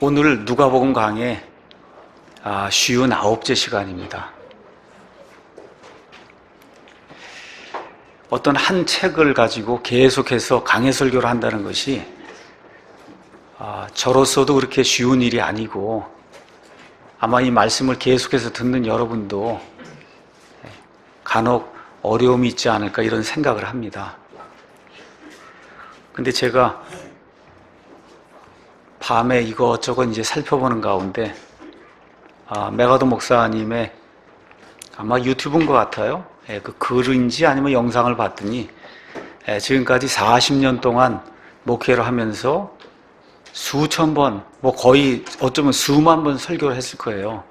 오늘 누가복음 강의 59째 시간입니다. 어떤 한 책을 가지고 계속해서 강해 설교를 한다는 것이 저로서도 그렇게 쉬운 일이 아니고 아마 이 말씀을 계속해서 듣는 여러분도 간혹 어려움이 있지 않을까 이런 생각을 합니다. 근데 제가 밤에 이것저것 이제 살펴보는 가운데 메가도 목사님의 아마 유튜브인 것 같아요. 그 글인지 아니면 영상을 봤더니 지금까지 40년 동안 목회를 하면서 수천 번, 거의 어쩌면 수만 번 설교를 했을 거예요.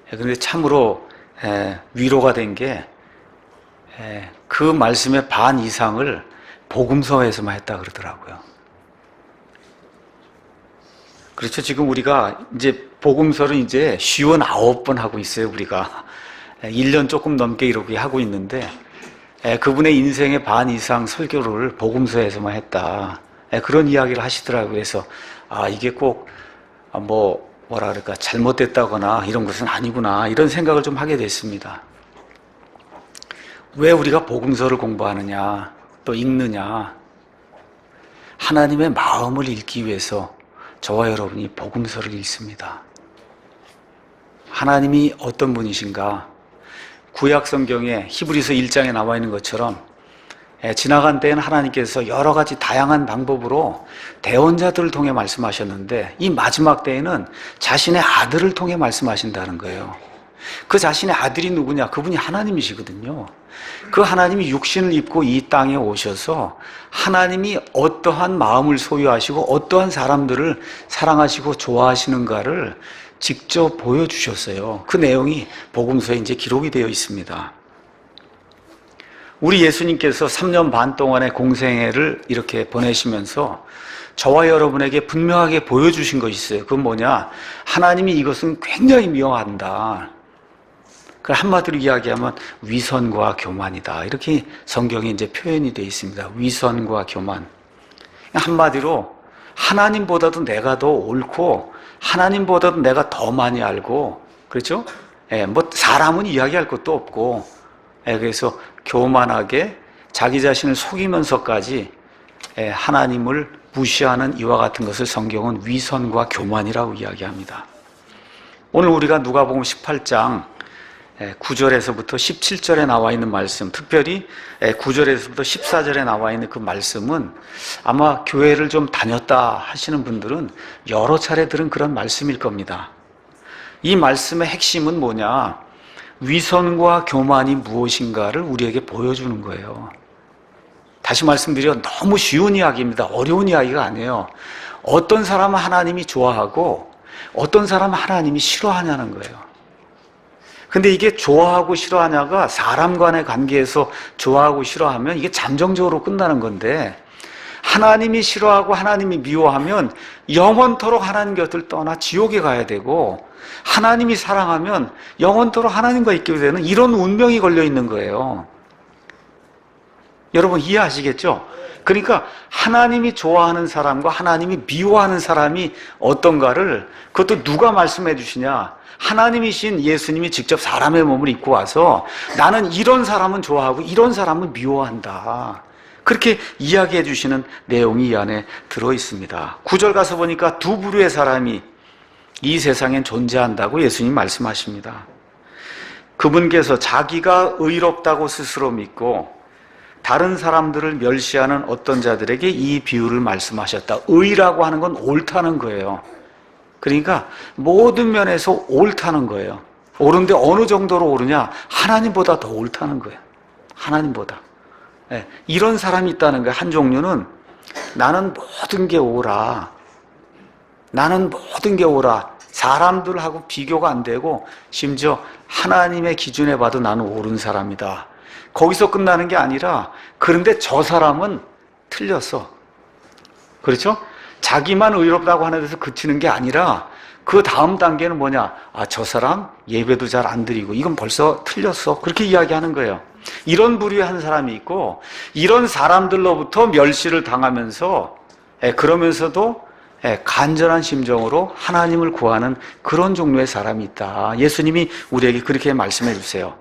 그런데 참으로 위로가 된 게 그 말씀의 반 이상을 복음서에서만 했다 그러더라고요. 그렇죠. 지금 우리가 이제 복음서를 이제 59번 하고 있어요, 우리가. 1년 조금 넘게 이렇게 하고 있는데, 그분의 인생의 반 이상 설교를 복음서에서만 했다. 그런 이야기를 하시더라고요. 그래서, 이게 꼭, 뭐라 그럴까, 잘못됐다거나 이런 것은 아니구나, 이런 생각을 좀 하게 됐습니다. 왜 우리가 복음서를 공부하느냐, 또 읽느냐. 하나님의 마음을 읽기 위해서 저와 여러분이 복음서를 읽습니다. 하나님이 어떤 분이신가? 구약 성경에 히브리서 1장에 나와 있는 것처럼 지나간 때에는 하나님께서 여러 가지 다양한 방법으로 대언자들을 통해 말씀하셨는데 이 마지막 때에는 자신의 아들을 통해 말씀하신다는 거예요. 그 자신의 아들이 누구냐? 그분이 하나님이시거든요. 그 하나님이 육신을 입고 이 땅에 오셔서 하나님이 어떠한 마음을 소유하시고 어떠한 사람들을 사랑하시고 좋아하시는가를 직접 보여주셨어요. 그 내용이 복음서에 이제 기록이 되어 있습니다. 우리 예수님께서 3년 반 동안의 공생애를 이렇게 보내시면서 저와 여러분에게 분명하게 보여주신 것이 있어요. 그건 뭐냐? 하나님이 이것은 굉장히 미워한다. 그 한마디로 이야기하면 위선과 교만이다. 이렇게 성경에 이제 표현이 되어 있습니다. 위선과 교만. 한마디로 하나님보다도 내가 더 옳고 하나님보다도 내가 더 많이 알고, 그렇죠? 사람은 이야기할 것도 없고, 그래서 교만하게 자기 자신을 속이면서까지 하나님을 무시하는 이와 같은 것을 성경은 위선과 교만이라고 이야기합니다. 오늘 우리가 누가복음 18장 9절에서부터 17절에 나와 있는 말씀, 특별히 9절에서부터 14절에 나와 있는 그 말씀은 아마 교회를 좀 다녔다 하시는 분들은 여러 차례 들은 그런 말씀일 겁니다. 이 말씀의 핵심은 뭐냐? 위선과 교만이 무엇인가를 우리에게 보여주는 거예요. 다시 말씀드려 너무 쉬운 이야기입니다. 어려운 이야기가 아니에요. 어떤 사람은 하나님이 좋아하고 어떤 사람은 하나님이 싫어하냐는 거예요. 근데 이게 좋아하고 싫어하냐가 사람 간의 관계에서 좋아하고 싫어하면 이게 잠정적으로 끝나는 건데 하나님이 싫어하고 하나님이 미워하면 영원토록 하나님 곁을 떠나 지옥에 가야 되고 하나님이 사랑하면 영원토록 하나님과 있게 되는 이런 운명이 걸려 있는 거예요. 여러분 이해하시겠죠? 그러니까 하나님이 좋아하는 사람과 하나님이 미워하는 사람이 어떤가를 그것도 누가 말씀해 주시냐? 하나님이신 예수님이 직접 사람의 몸을 입고 와서 나는 이런 사람은 좋아하고 이런 사람은 미워한다. 그렇게 이야기해 주시는 내용이 이 안에 들어 있습니다. 9절 가서 보니까 두 부류의 사람이 이 세상엔 존재한다고 예수님 말씀하십니다. 그분께서 자기가 의롭다고 스스로 믿고 다른 사람들을 멸시하는 어떤 자들에게 이 비유를 말씀하셨다. 의라고 하는 건 옳다는 거예요. 그러니까 모든 면에서 옳다는 거예요. 옳은데 어느 정도로 옳으냐? 하나님보다 더 옳다는 거예요. 하나님보다. 이런 사람이 있다는 거예요. 한 종류는 나는 모든 게 옳아. 나는 모든 게 옳아. 사람들하고 비교가 안 되고 심지어 하나님의 기준에 봐도 나는 옳은 사람이다. 거기서 끝나는 게 아니라 그런데 저 사람은 틀렸어. 그렇죠? 자기만 의롭다고 하는 데서 그치는 게 아니라 그 다음 단계는 뭐냐? 저 사람 예배도 잘 안 드리고 이건 벌써 틀렸어. 그렇게 이야기하는 거예요. 이런 부류의 한 사람이 있고 이런 사람들로부터 멸시를 당하면서 그러면서도 간절한 심정으로 하나님을 구하는 그런 종류의 사람이 있다. 예수님이 우리에게 그렇게 말씀해 주세요.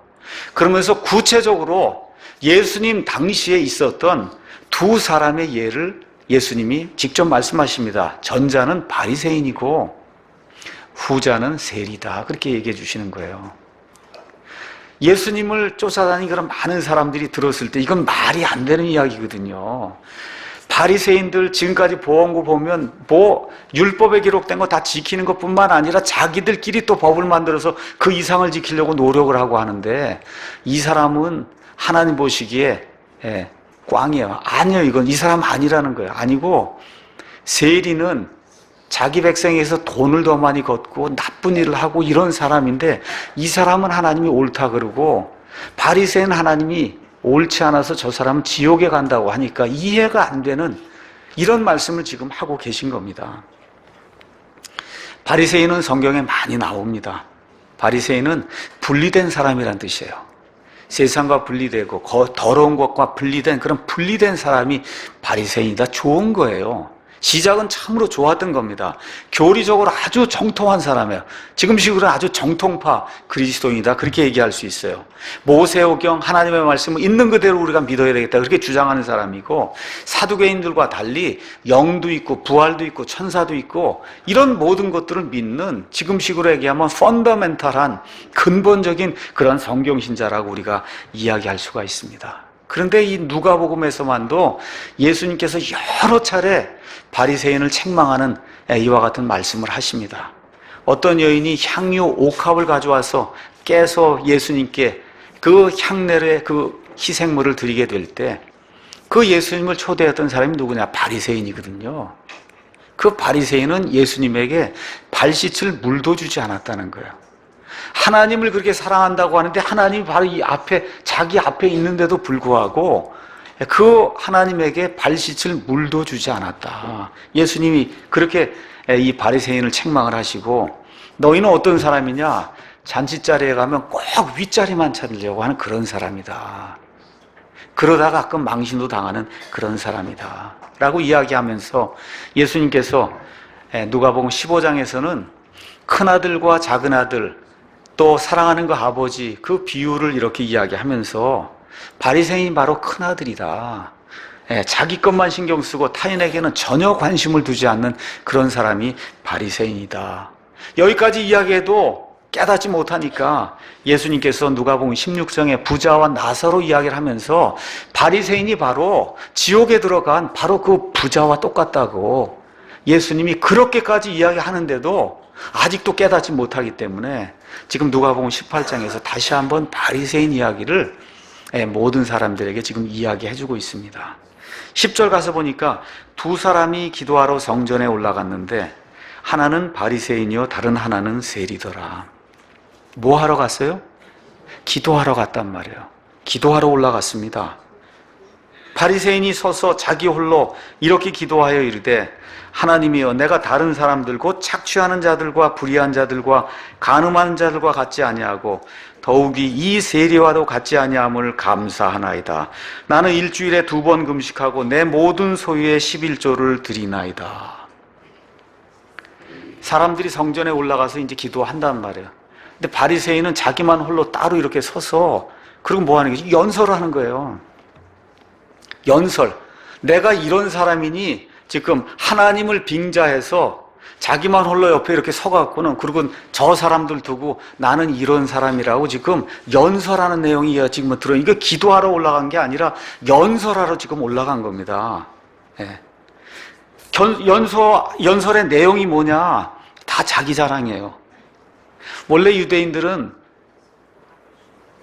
그러면서 구체적으로 예수님 당시에 있었던 두 사람의 예를 예수님이 직접 말씀하십니다. 전자는 바리새인이고 후자는 세리다. 그렇게 얘기해 주시는 거예요. 예수님을 쫓아다니는 그런 많은 사람들이 들었을 때 이건 말이 안 되는 이야기거든요. 바리새인들 지금까지 보온 보면 율법에 기록된 거 다 지키는 것뿐만 아니라 자기들끼리 또 법을 만들어서 그 이상을 지키려고 노력을 하고 하는데 이 사람은 하나님 보시기에 꽝이에요. 아니요, 이건 이 사람 아니라는 거예요. 아니고 세리는 자기 백성에서 돈을 더 많이 걷고 나쁜 일을 하고 이런 사람인데 이 사람은 하나님이 옳다 그러고 바리새인 하나님이 옳지 않아서 저 사람은 지옥에 간다고 하니까 이해가 안 되는 이런 말씀을 지금 하고 계신 겁니다. 바리새인은 성경에 많이 나옵니다. 바리새인은 분리된 사람이란 뜻이에요. 세상과 분리되고 더러운 것과 분리된 그런 분리된 사람이 바리새인이다. 좋은 거예요. 시작은 참으로 좋았던 겁니다. 교리적으로 아주 정통한 사람이에요. 지금식으로는 아주 정통파 그리스도인이다. 그렇게 얘기할 수 있어요. 모세오경 하나님의 말씀을 있는 그대로 우리가 믿어야 되겠다. 그렇게 주장하는 사람이고 사두개인들과 달리 영도 있고 부활도 있고 천사도 있고 이런 모든 것들을 믿는 지금식으로 얘기하면 펀더멘탈한 근본적인 그런 성경신자라고 우리가 이야기할 수가 있습니다. 그런데 이 누가복음에서만도 예수님께서 여러 차례 바리새인을 책망하는 이와 같은 말씀을 하십니다. 어떤 여인이 향유 옥합을 가져와서 깨서 예수님께 그 향내의 그 희생물을 드리게 될 때 그 예수님을 초대했던 사람이 누구냐? 바리새인이거든요. 그 바리새인은 예수님에게 발씻을 물도 주지 않았다는 거예요. 하나님을 그렇게 사랑한다고 하는데 하나님이 바로 이 앞에 자기 앞에 있는데도 불구하고 그 하나님에게 발씻을 물도 주지 않았다. 예수님이 그렇게 이 바리새인을 책망을 하시고 너희는 어떤 사람이냐? 잔치자리에 가면 꼭 윗자리만 찾으려고 하는 그런 사람이다. 그러다가 가끔 망신도 당하는 그런 사람이다. 라고 이야기하면서 예수님께서 누가복음 15장에서는 큰아들과 작은아들 또 사랑하는 그 아버지 그 비유를 이렇게 이야기하면서 바리새인이 바로 큰아들이다. 자기 것만 신경 쓰고 타인에게는 전혀 관심을 두지 않는 그런 사람이 바리새인이다. 여기까지 이야기해도 깨닫지 못하니까 예수님께서 누가복음 16장에 부자와 나사로 이야기를 하면서 바리새인이 바로 지옥에 들어간 바로 그 부자와 똑같다고 예수님이 그렇게까지 이야기하는데도 아직도 깨닫지 못하기 때문에 지금 누가복음 18장에서 다시 한번 바리새인 이야기를 모든 사람들에게 지금 이야기해주고 있습니다. 10절 가서 보니까 두 사람이 기도하러 성전에 올라갔는데 하나는 바리새인이요 다른 하나는 세리더라. 뭐 하러 갔어요? 기도하러 갔단 말이에요. 기도하러 올라갔습니다. 바리새인이 서서 자기 홀로 이렇게 기도하여 이르되 하나님이여 내가 다른 사람들 곧 착취하는 자들과 불의한 자들과 간음하는 자들과 같지 아니하고 더욱이 이 세리와도 같지 아니함을 감사하나이다. 나는 일주일에 2번 금식하고 내 모든 소유의 11조를 드리나이다. 사람들이 성전에 올라가서 이제 기도한단 말이에요. 근데 바리새인은 자기만 홀로 따로 이렇게 서서 그리고 뭐 하는 거지? 연설을 하는 거예요. 연설. 내가 이런 사람이니 지금 하나님을 빙자해서 자기만 홀로 옆에 이렇게 서갖고는 그리고 저 사람들 두고 나는 이런 사람이라고 지금 연설하는 내용이 지금 들어. 이거 기도하러 올라간 게 아니라 연설하러 지금 올라간 겁니다. 예. 연설의 내용이 뭐냐? 다 자기 자랑이에요. 원래 유대인들은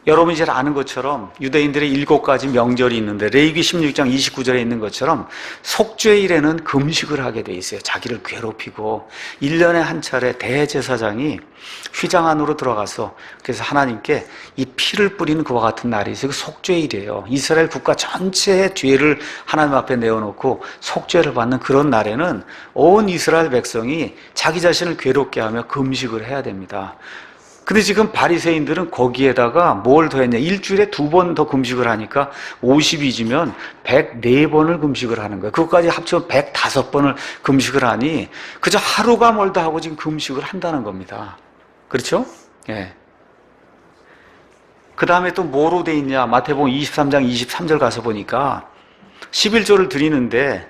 여러분이 잘 아는 것처럼 유대인들의 7가지 명절이 있는데 레위기 16장 29절에 있는 것처럼 속죄일에는 금식을 하게 돼 있어요. 자기를 괴롭히고 1년에 한 차례 대제사장이 휘장 안으로 들어가서 그래서 하나님께 이 피를 뿌리는 그와 같은 날이 있어요. 그 속죄일이에요. 이스라엘 국가 전체의 죄를 하나님 앞에 내어놓고 속죄를 받는 그런 날에는 온 이스라엘 백성이 자기 자신을 괴롭게 하며 금식을 해야 됩니다. 근데 지금 바리새인들은 거기에다가 뭘 더했냐? 일주일에 2번 더 금식을 하니까 50이지면 104번을 금식을 하는 거예요. 그것까지 합치면 105번을 금식을 하니 그저 하루가 멀다 하고 지금 금식을 한다는 겁니다. 그렇죠? 예. 그 다음에 또 뭐로 돼 있냐? 마태복음 23장 23절 가서 보니까 11조를 드리는데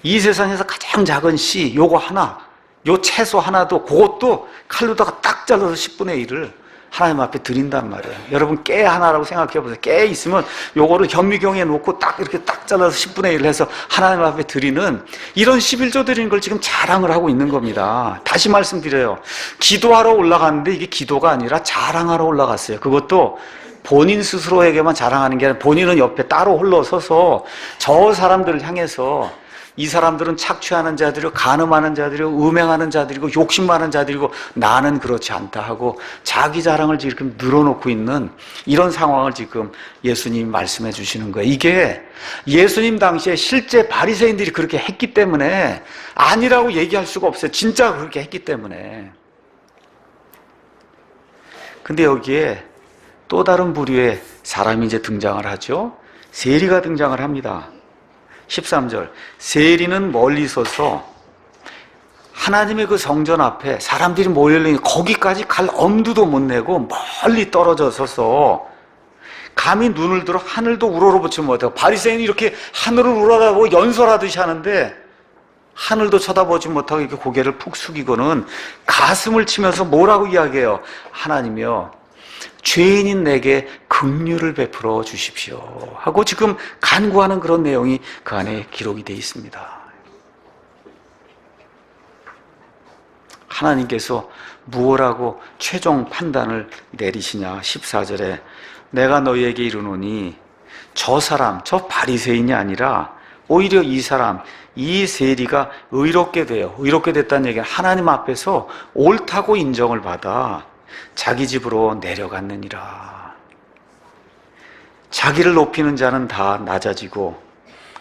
이 세상에서 가장 작은 씨 요거 하나, 요 채소 하나도 그것도 칼로다가 딱 잘라서 10분의 1을 하나님 앞에 드린단 말이에요. 여러분 깨 하나라고 생각해 보세요. 깨 있으면 요거를 현미경에 놓고 딱 이렇게 딱 잘라서 10분의 1을 해서 하나님 앞에 드리는 이런 11조 드리는 걸 지금 자랑을 하고 있는 겁니다. 다시 말씀드려요. 기도하러 올라갔는데 이게 기도가 아니라 자랑하러 올라갔어요. 그것도 본인 스스로에게만 자랑하는 게 아니라 본인은 옆에 따로 홀로 서서 저 사람들을 향해서 이 사람들은 착취하는 자들이고 간음하는 자들이고 음행하는 자들이고 욕심 많은 자들이고 나는 그렇지 않다 하고 자기 자랑을 지금 늘어놓고 있는 이런 상황을 지금 예수님이 말씀해 주시는 거예요. 이게 예수님 당시에 실제 바리새인들이 그렇게 했기 때문에 아니라고 얘기할 수가 없어요. 진짜 그렇게 했기 때문에. 근데 여기에 또 다른 부류의 사람이 이제 등장을 하죠. 세리가 등장을 합니다. 13절. 세리는 멀리 서서 하나님의 그 성전 앞에 사람들이 모여있는 거기까지 갈 엄두도 못 내고 멀리 떨어져 서서 감히 눈을 들어 하늘도 우러러보지 못하고 바리새인이 이렇게 하늘을 우러러보고 연설하듯이 하는데 하늘도 쳐다보지 못하고 이렇게 고개를 푹 숙이고는 가슴을 치면서 뭐라고 이야기해요? 하나님이여 죄인인 내게 긍휼을 베풀어 주십시오 하고 지금 간구하는 그런 내용이 그 안에 기록이 되어 있습니다. 하나님께서 무엇라고 최종 판단을 내리시냐? 14절에 내가 너희에게 이르노니 저 사람, 저 바리새인이 아니라 오히려 이 사람, 이 세리가 의롭게 돼요. 의롭게 됐다는 얘기는 하나님 앞에서 옳다고 인정을 받아 자기 집으로 내려갔느니라. 자기를 높이는 자는 다 낮아지고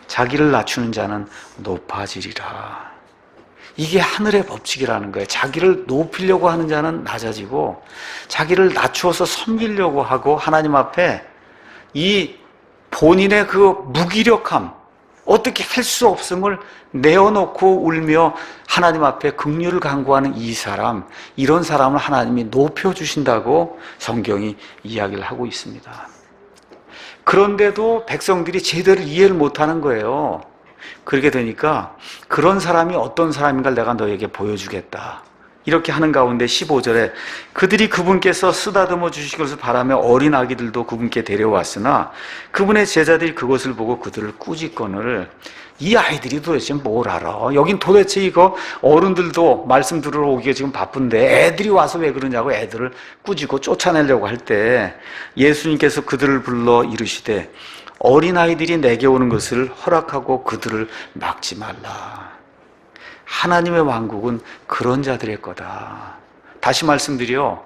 자기를 낮추는 자는 높아지리라. 이게 하늘의 법칙이라는 거예요. 자기를 높이려고 하는 자는 낮아지고 자기를 낮추어서 섬기려고 하고 하나님 앞에 이 본인의 그 무기력함, 어떻게 할 수 없음을 내어놓고 울며 하나님 앞에 긍휼을 간구하는 이 사람, 이런 사람을 하나님이 높여주신다고 성경이 이야기를 하고 있습니다. 그런데도 백성들이 제대로 이해를 못하는 거예요. 그렇게 되니까 그런 사람이 어떤 사람인가 내가 너에게 보여주겠다. 이렇게 하는 가운데 15절에 그들이 그분께서 쓰다듬어 주실 것을 바라며 어린 아기들도 그분께 데려왔으나 그분의 제자들이 그것을 보고 그들을 꾸짖거늘 이 아이들이 도대체 뭘 알아? 여긴 도대체 이거 어른들도 말씀 들으러 오기가 지금 바쁜데 애들이 와서 왜 그러냐고 애들을 꾸짖고 쫓아내려고 할 때 예수님께서 그들을 불러 이르시되 어린아이들이 내게 오는 것을 허락하고 그들을 막지 말라. 하나님의 왕국은 그런 자들의 거다. 다시 말씀드려,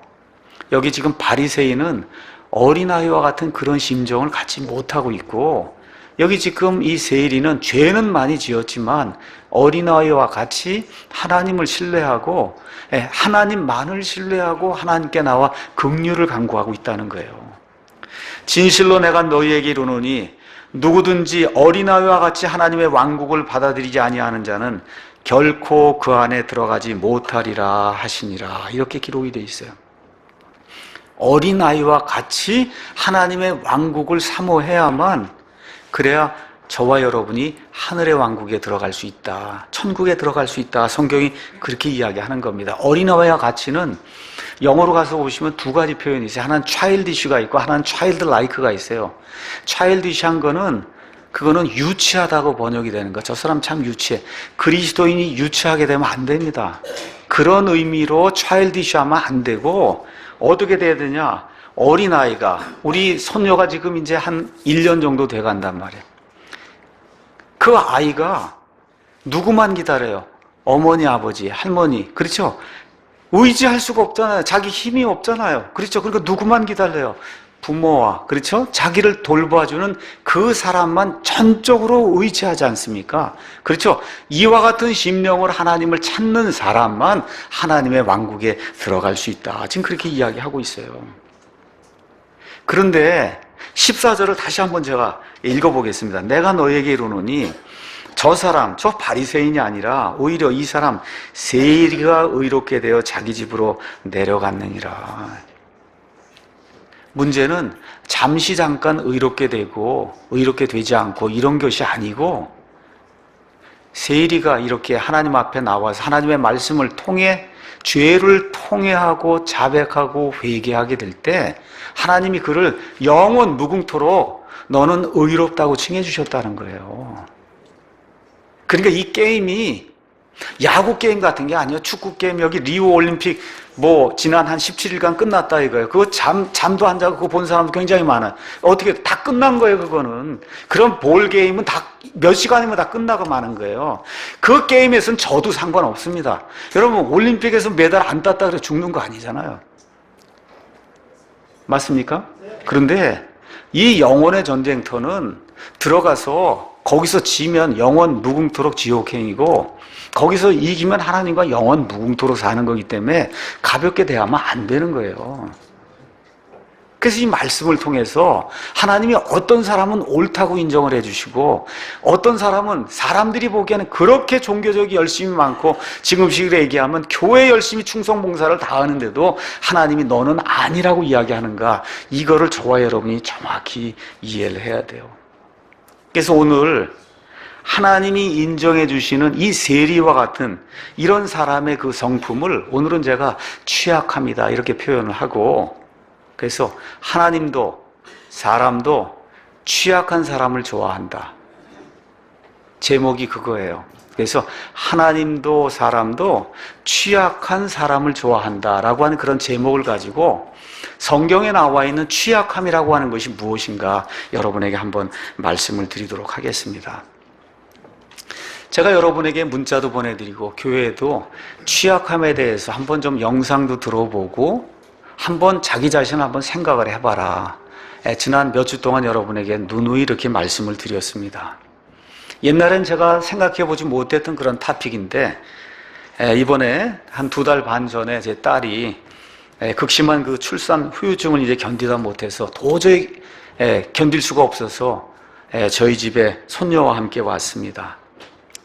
여기 지금 바리새인은 어린아이와 같은 그런 심정을 갖지 못하고 있고, 여기 지금 이 세리는 죄는 많이 지었지만 어린아이와 같이 하나님을 신뢰하고 하나님만을 신뢰하고 하나님께 나와 긍휼을 간구하고 있다는 거예요. 진실로 내가 너희에게 이르노니 누구든지 어린아이와 같이 하나님의 왕국을 받아들이지 아니하는 자는 결코 그 안에 들어가지 못하리라 하시니라. 이렇게 기록이 되어 있어요. 어린아이와 같이 하나님의 왕국을 사모해야만 그래야 저와 여러분이 하늘의 왕국에 들어갈 수 있다. 천국에 들어갈 수 있다. 성경이 그렇게 이야기하는 겁니다. 어린아이와 같이는 영어로 가서 보시면 두 가지 표현이 있어요. 하나는 childish가 있고 하나는 childlike가 있어요. childish한 거는 그거는 유치하다고 번역이 되는 거. 저 사람 참 유치해. 그리스도인이 유치하게 되면 안 됩니다. 그런 의미로 childish하면 안 되고 어떻게 돼야 되냐? 어린아이가, 우리 손녀가 지금 이제 한 1년 정도 돼 간단 말이에요. 그 아이가 누구만 기다려요? 어머니, 아버지, 할머니. 그렇죠? 의지할 수가 없잖아요. 자기 힘이 없잖아요. 그렇죠? 그러니까 누구만 기다려요? 부모와, 그렇죠? 자기를 돌봐주는 그 사람만 전적으로 의지하지 않습니까? 그렇죠? 이와 같은 심령으로 하나님을 찾는 사람만 하나님의 왕국에 들어갈 수 있다. 지금 그렇게 이야기하고 있어요. 그런데 14절을 다시 한번 제가 읽어보겠습니다. 내가 너에게 이르노니 저 사람, 저 바리새인이 아니라 오히려 이 사람 세리가 의롭게 되어 자기 집으로 내려갔느니라. 문제는 잠시 잠깐 의롭게 되고 의롭게 되지 않고 이런 것이 아니고, 세리가 이렇게 하나님 앞에 나와서 하나님의 말씀을 통해 죄를 통회하고 자백하고 회개하게 될 때 하나님이 그를 영원 무궁토록 너는 의롭다고 칭해 주셨다는 거예요. 그러니까 이 게임이 야구 게임 같은 게 아니에요. 축구 게임, 여기 리우 올림픽 지난 한 17일간 끝났다 이거예요. 그거 잠도 안 자고 그거 본 사람도 굉장히 많아요. 어떻게 다 끝난 거예요, 그거는. 그런 볼 게임은 다 몇 시간이면 다 끝나고 마는 거예요. 그 게임에서는 져도 상관없습니다. 여러분, 올림픽에서 메달 안 땄다 그래 죽는 거 아니잖아요. 맞습니까? 그런데 이 영혼의 전쟁터는 들어가서 거기서 지면 영원 무궁토록 지옥행이고, 거기서 이기면 하나님과 영원 무궁토록 사는 거기 때문에 가볍게 대하면 안 되는 거예요. 그래서 이 말씀을 통해서 하나님이 어떤 사람은 옳다고 인정을 해주시고, 어떤 사람은 사람들이 보기에는 그렇게 종교적이 열심히 많고 지금식으로 얘기하면 교회 열심히 충성봉사를 다하는데도 하나님이 너는 아니라고 이야기하는가, 이거를 저와 여러분이 정확히 이해를 해야 돼요. 그래서 오늘 하나님이 인정해 주시는 이 세리와 같은 이런 사람의 그 성품을 오늘은 제가 취약함이다 이렇게 표현을 하고, 그래서 하나님도 사람도 취약한 사람을 좋아한다. 제목이 그거예요. 그래서 하나님도 사람도 취약한 사람을 좋아한다라고 하는 그런 제목을 가지고 성경에 나와 있는 취약함이라고 하는 것이 무엇인가 여러분에게 한번 말씀을 드리도록 하겠습니다. 제가 여러분에게 문자도 보내드리고 교회에도 취약함에 대해서 한번 좀 영상도 들어보고 한번 자기 자신을 한번 생각을 해봐라. 지난 몇 주 동안 여러분에게 누누이 이렇게 말씀을 드렸습니다. 옛날엔 제가 생각해보지 못했던 그런 토픽인데, 이번에 한 2달 반 전에 제 딸이 극심한 그 출산 후유증을 이제 견디다 못해서 도저히 견딜 수가 없어서 저희 집에 손녀와 함께 왔습니다.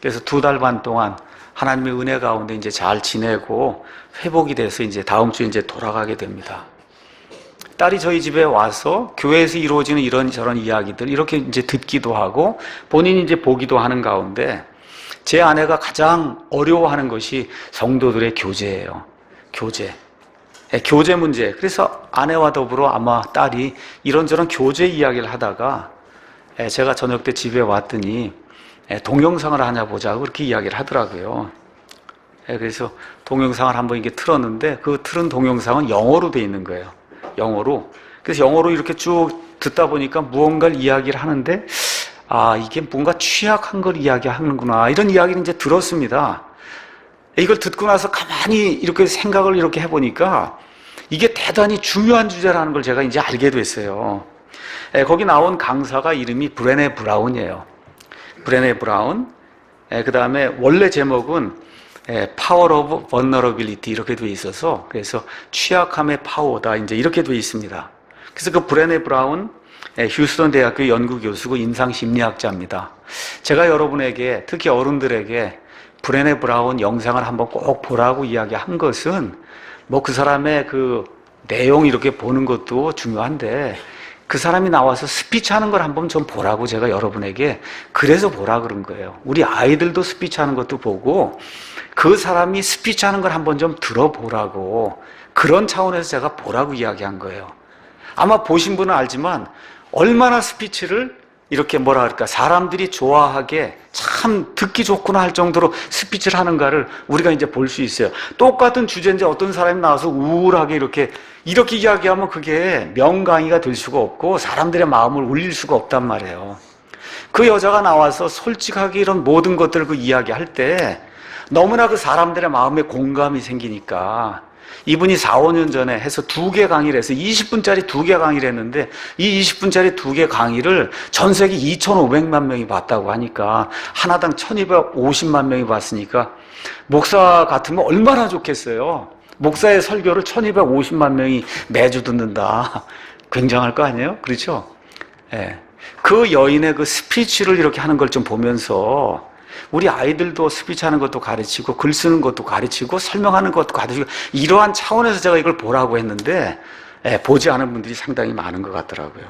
그래서 2달 반 동안 하나님의 은혜 가운데 이제 잘 지내고 회복이 돼서 이제 다음 주에 이제 돌아가게 됩니다. 딸이 저희 집에 와서 교회에서 이루어지는 이런저런 이야기들 이렇게 이제 듣기도 하고 본인이 이제 보기도 하는 가운데, 제 아내가 가장 어려워하는 것이 성도들의 교제예요. 교제 문제. 그래서 아내와 더불어 아마 딸이 이런저런 교제 이야기를 하다가 제가 저녁 때 집에 왔더니 동영상을 하나 보자고 그렇게 이야기를 하더라고요. 그래서 동영상을 한번 이렇게 틀었는데 그 틀은 동영상은 영어로 돼 있는 거예요. 영어로. 그래서 영어로 이렇게 쭉 듣다 보니까 무언가를 이야기를 하는데, 이게 뭔가 취약한 걸 이야기하는구나, 이런 이야기를 이제 들었습니다. 이걸 듣고 나서 가만히 이렇게 생각을 이렇게 해보니까 이게 대단히 중요한 주제라는 걸 제가 이제 알게 됐어요. 거기 나온 강사가 이름이 브레네 브라운이에요. 브레네 브라운. 그 다음에 원래 제목은 Power of Vulnerability 이렇게 돼 있어서, 그래서 취약함의 파워다 이제 이렇게 돼 있습니다. 그래서 그 브레네 브라운 휴스턴 대학교 연구 교수고 인상 심리학자입니다. 제가 여러분에게, 특히 어른들에게 브레네 브라운 영상을 한번 꼭 보라고 이야기한 것은 그 사람의 그 내용 이렇게 보는 것도 중요한데, 그 사람이 나와서 스피치 하는 걸 한번 좀 보라고 제가 여러분에게 그래서 보라 그런 거예요. 우리 아이들도 스피치 하는 것도 보고 그 사람이 스피치 하는 걸 한번 좀 들어보라고, 그런 차원에서 제가 보라고 이야기한 거예요. 아마 보신 분은 알지만 얼마나 스피치를 이렇게 사람들이 좋아하게 참 듣기 좋구나 할 정도로 스피치를 하는가를 우리가 이제 볼 수 있어요. 똑같은 주제인데 어떤 사람이 나와서 우울하게 이렇게 이야기하면 그게 명강의가 될 수가 없고 사람들의 마음을 울릴 수가 없단 말이에요. 그 여자가 나와서 솔직하게 이런 모든 것들을 그 이야기할 때 너무나 그 사람들의 마음에 공감이 생기니까 이분이 4, 5년 전에 해서 2개 강의를 해서 20분짜리 2개 강의를 했는데 이 20분짜리 2개 강의를 전 세계 2,500만 명이 봤다고 하니까 하나당 1,250만 명이 봤으니까 목사 같으면 얼마나 좋겠어요. 목사의 설교를 1,250만 명이 매주 듣는다. 굉장할 거 아니에요? 그렇죠? 예. 그 여인의 그 스피치를 이렇게 하는 걸 좀 보면서 우리 아이들도 스피치 하는 것도 가르치고 글 쓰는 것도 가르치고 설명하는 것도 가르치고 이러한 차원에서 제가 이걸 보라고 했는데 보지 않은 분들이 상당히 많은 것 같더라고요.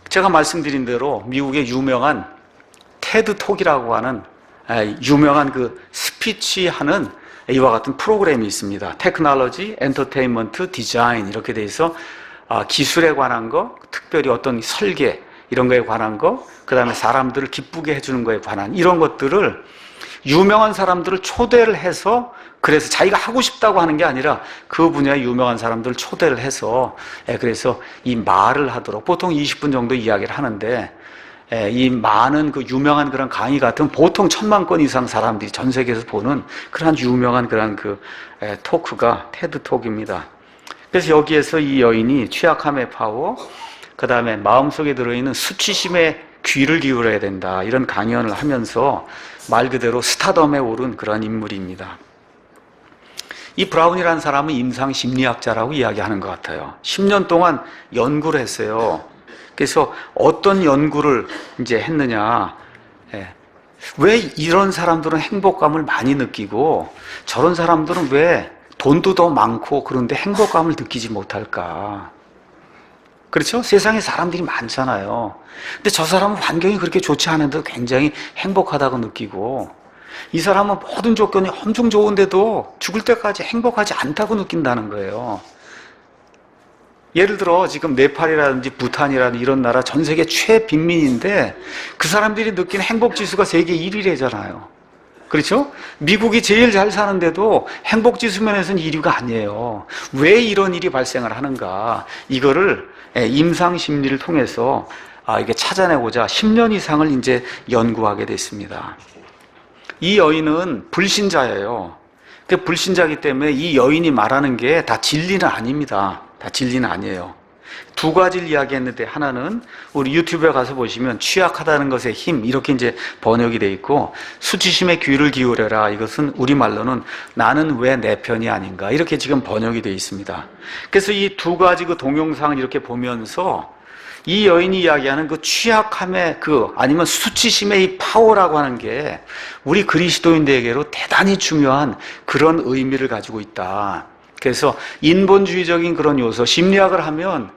제가 말씀드린 대로 미국의 유명한 테드톡이라고 하는 유명한 그 스피치 하는 이와 같은 프로그램이 있습니다. 테크놀로지, 엔터테인먼트, 디자인 이렇게 돼 있어 기술에 관한 거, 특별히 어떤 설계 이런 거에 관한 거, 그 다음에 사람들을 기쁘게 해주는 거에 관한 이런 것들을 유명한 사람들을 초대를 해서 그래서 자기가 하고 싶다고 하는 게 아니라 그 분야의 유명한 사람들을 초대를 해서 그래서 이 말을 하도록 보통 20분 정도 이야기를 하는데 이 많은 그 유명한 그런 강의 같은 보통 1,000만 건 이상 사람들이 전 세계에서 보는 그런 유명한 그런 그 토크가 테드 톡입니다. 그래서 여기에서 이 여인이 취약함의 파워, 그 다음에 마음속에 들어있는 수치심에 귀를 기울여야 된다 이런 강연을 하면서 말 그대로 스타덤에 오른 그런 인물입니다. 이 브라운이라는 사람은 임상심리학자라고 이야기하는 것 같아요. 10년 동안 연구를 했어요. 그래서 어떤 연구를 이제 했느냐, 왜 이런 사람들은 행복감을 많이 느끼고 저런 사람들은 왜 돈도 더 많고 그런데 행복감을 느끼지 못할까? 그렇죠? 세상에 사람들이 많잖아요. 근데 저 사람은 환경이 그렇게 좋지 않은데도 굉장히 행복하다고 느끼고 이 사람은 모든 조건이 엄청 좋은데도 죽을 때까지 행복하지 않다고 느낀다는 거예요. 예를 들어 지금 네팔이라든지 부탄이라든지 이런 나라 전 세계 최빈민인데 그 사람들이 느끼는 행복지수가 세계 1위래잖아요. 그렇죠? 미국이 제일 잘 사는데도 행복지수 면에서는 1위가 아니에요. 왜 이런 일이 발생을 하는가? 이거를 임상심리를 통해서 이게 찾아내고자 10년 이상을 이제 연구하게 됐습니다. 이 여인은 불신자예요. 그 불신자이기 때문에 이 여인이 말하는 게 다 진리는 아닙니다. 다 진리는 아니에요. 두 가지를 이야기했는데 하나는 우리 유튜브에 가서 보시면 취약하다는 것의 힘 이렇게 이제 번역이 돼 있고 수치심에 귀를 기울여라 이것은 우리말로는 나는 왜 내 편이 아닌가 이렇게 지금 번역이 돼 있습니다. 그래서 이 두 가지 그 동영상을 이렇게 보면서 이 여인이 이야기하는 그 취약함의 아니면 수치심의 이 파워라고 하는 게 우리 그리스도인들에게로 대단히 중요한 그런 의미를 가지고 있다. 그래서 인본주의적인 그런 요소, 심리학을 하면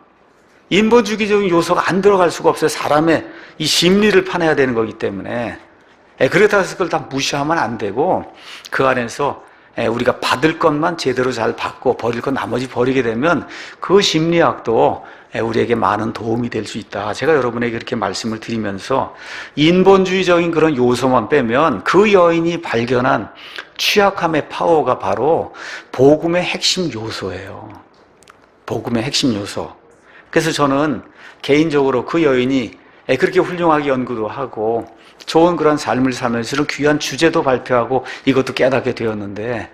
인본주의적인 요소가 안 들어갈 수가 없어요. 사람의 이 심리를 파내야 되는 거기 때문에. 그렇다고 해서 그걸 다 무시하면 안 되고 그 안에서 우리가 받을 것만 제대로 잘 받고 버릴 것 나머지 버리게 되면 그 심리학도 우리에게 많은 도움이 될 수 있다. 제가 여러분에게 그렇게 말씀을 드리면서 인본주의적인 그런 요소만 빼면 그 여인이 발견한 취약함의 파워가 바로 복음의 핵심 요소예요. 복음의 핵심 요소. 그래서 저는 개인적으로 그 여인이 그렇게 훌륭하게 연구도 하고 좋은 그런 삶을 살면서 귀한 주제도 발표하고 이것도 깨닫게 되었는데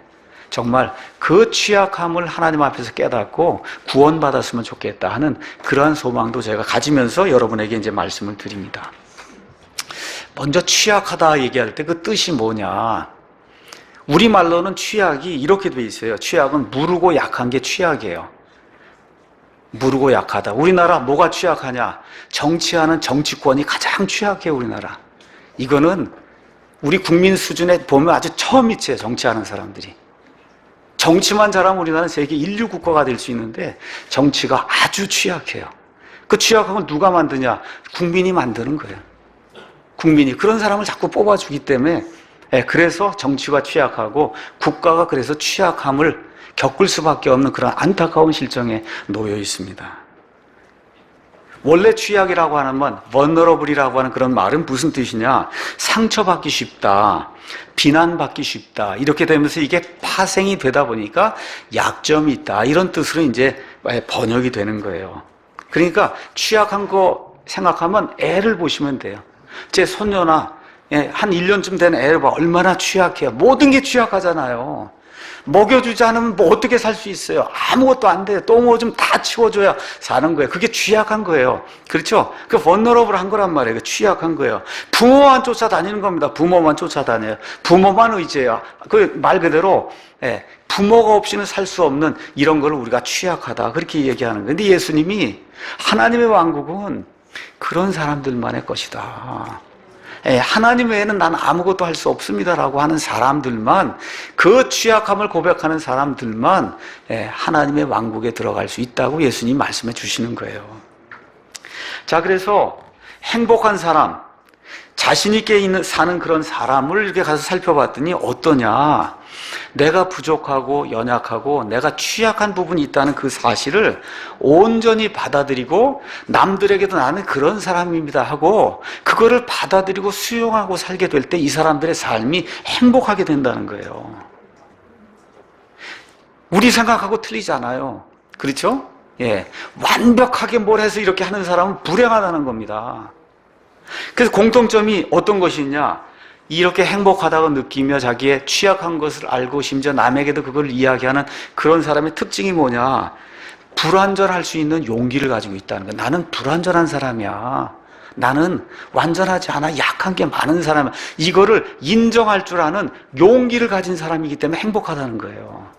정말 그 취약함을 하나님 앞에서 깨닫고 구원받았으면 좋겠다 하는 그러한 소망도 제가 가지면서 여러분에게 이제 말씀을 드립니다. 먼저 취약하다 얘기할 때 그 뜻이 뭐냐? 우리말로는 취약이 이렇게 돼 있어요. 취약은 무르고 약한 게 취약이에요. 무르고 약하다. 우리나라 뭐가 취약하냐? 정치하는 정치권이 가장 취약해요, 우리나라. 이거는 우리 국민 수준에 보면 아주 처음 있어요, 정치하는 사람들이. 정치만 잘하면 우리나라는 세계 인류 국가가 될 수 있는데 정치가 아주 취약해요. 그 취약함을 누가 만드냐? 국민이 만드는 거예요. 국민이 그런 사람을 자꾸 뽑아주기 때문에 그래서 정치가 취약하고 국가가 그래서 취약함을 겪을 수밖에 없는 그런 안타까운 실정에 놓여 있습니다. 원래 취약이라고 하는 건 vulnerable이라고 하는 그런 말은 무슨 뜻이냐? 상처받기 쉽다, 비난받기 쉽다 이렇게 되면서 이게 파생이 되다 보니까 약점이 있다 이런 뜻으로 이제 번역이 되는 거예요. 그러니까 취약한 거 생각하면 애를 보시면 돼요. 제 손녀나 예, 한 1년쯤 된 애를 봐. 얼마나 취약해요. 모든 게 취약하잖아요. 먹여주지 않으면 뭐 어떻게 살 수 있어요? 아무것도 안 돼요. 똥 오줌 다 치워줘야 사는 거예요. 그게 취약한 거예요. 그렇죠? 그 vulnerable한 거란 말이에요. 취약한 거예요. 부모만 쫓아다니는 겁니다. 부모만 쫓아다녀요. 부모만 의지해요. 그 말 그대로 예, 부모가 없이는 살 수 없는 이런 걸 우리가 취약하다 그렇게 얘기하는 거예요. 근데 예수님이 하나님의 왕국은 그런 사람들만의 것이다. 예, 하나님 외에는 난 아무것도 할 수 없습니다라고 하는 사람들만, 그 취약함을 고백하는 사람들만 예, 하나님의 왕국에 들어갈 수 있다고 예수님이 말씀해 주시는 거예요. 자, 그래서 행복한 사람, 자신 있게 사는 그런 사람을 이렇게 가서 살펴봤더니 어떠냐? 내가 부족하고 연약하고 내가 취약한 부분이 있다는 그 사실을 온전히 받아들이고 남들에게도 나는 그런 사람입니다 하고 그거를 받아들이고 수용하고 살게 될 때 이 사람들의 삶이 행복하게 된다는 거예요. 우리 생각하고 틀리잖아요. 그렇죠? 예, 완벽하게 뭘 해서 이렇게 하는 사람은 불행하다는 겁니다. 그래서 공통점이 어떤 것이 있냐? 이렇게 행복하다고 느끼며 자기의 취약한 것을 알고 심지어 남에게도 그걸 이야기하는 그런 사람의 특징이 뭐냐? 불완전할 수 있는 용기를 가지고 있다는 거야. 나는 불완전한 사람이야. 나는 완전하지 않아. 약한 게 많은 사람이야. 이거를 인정할 줄 아는 용기를 가진 사람이기 때문에 행복하다는 거예요.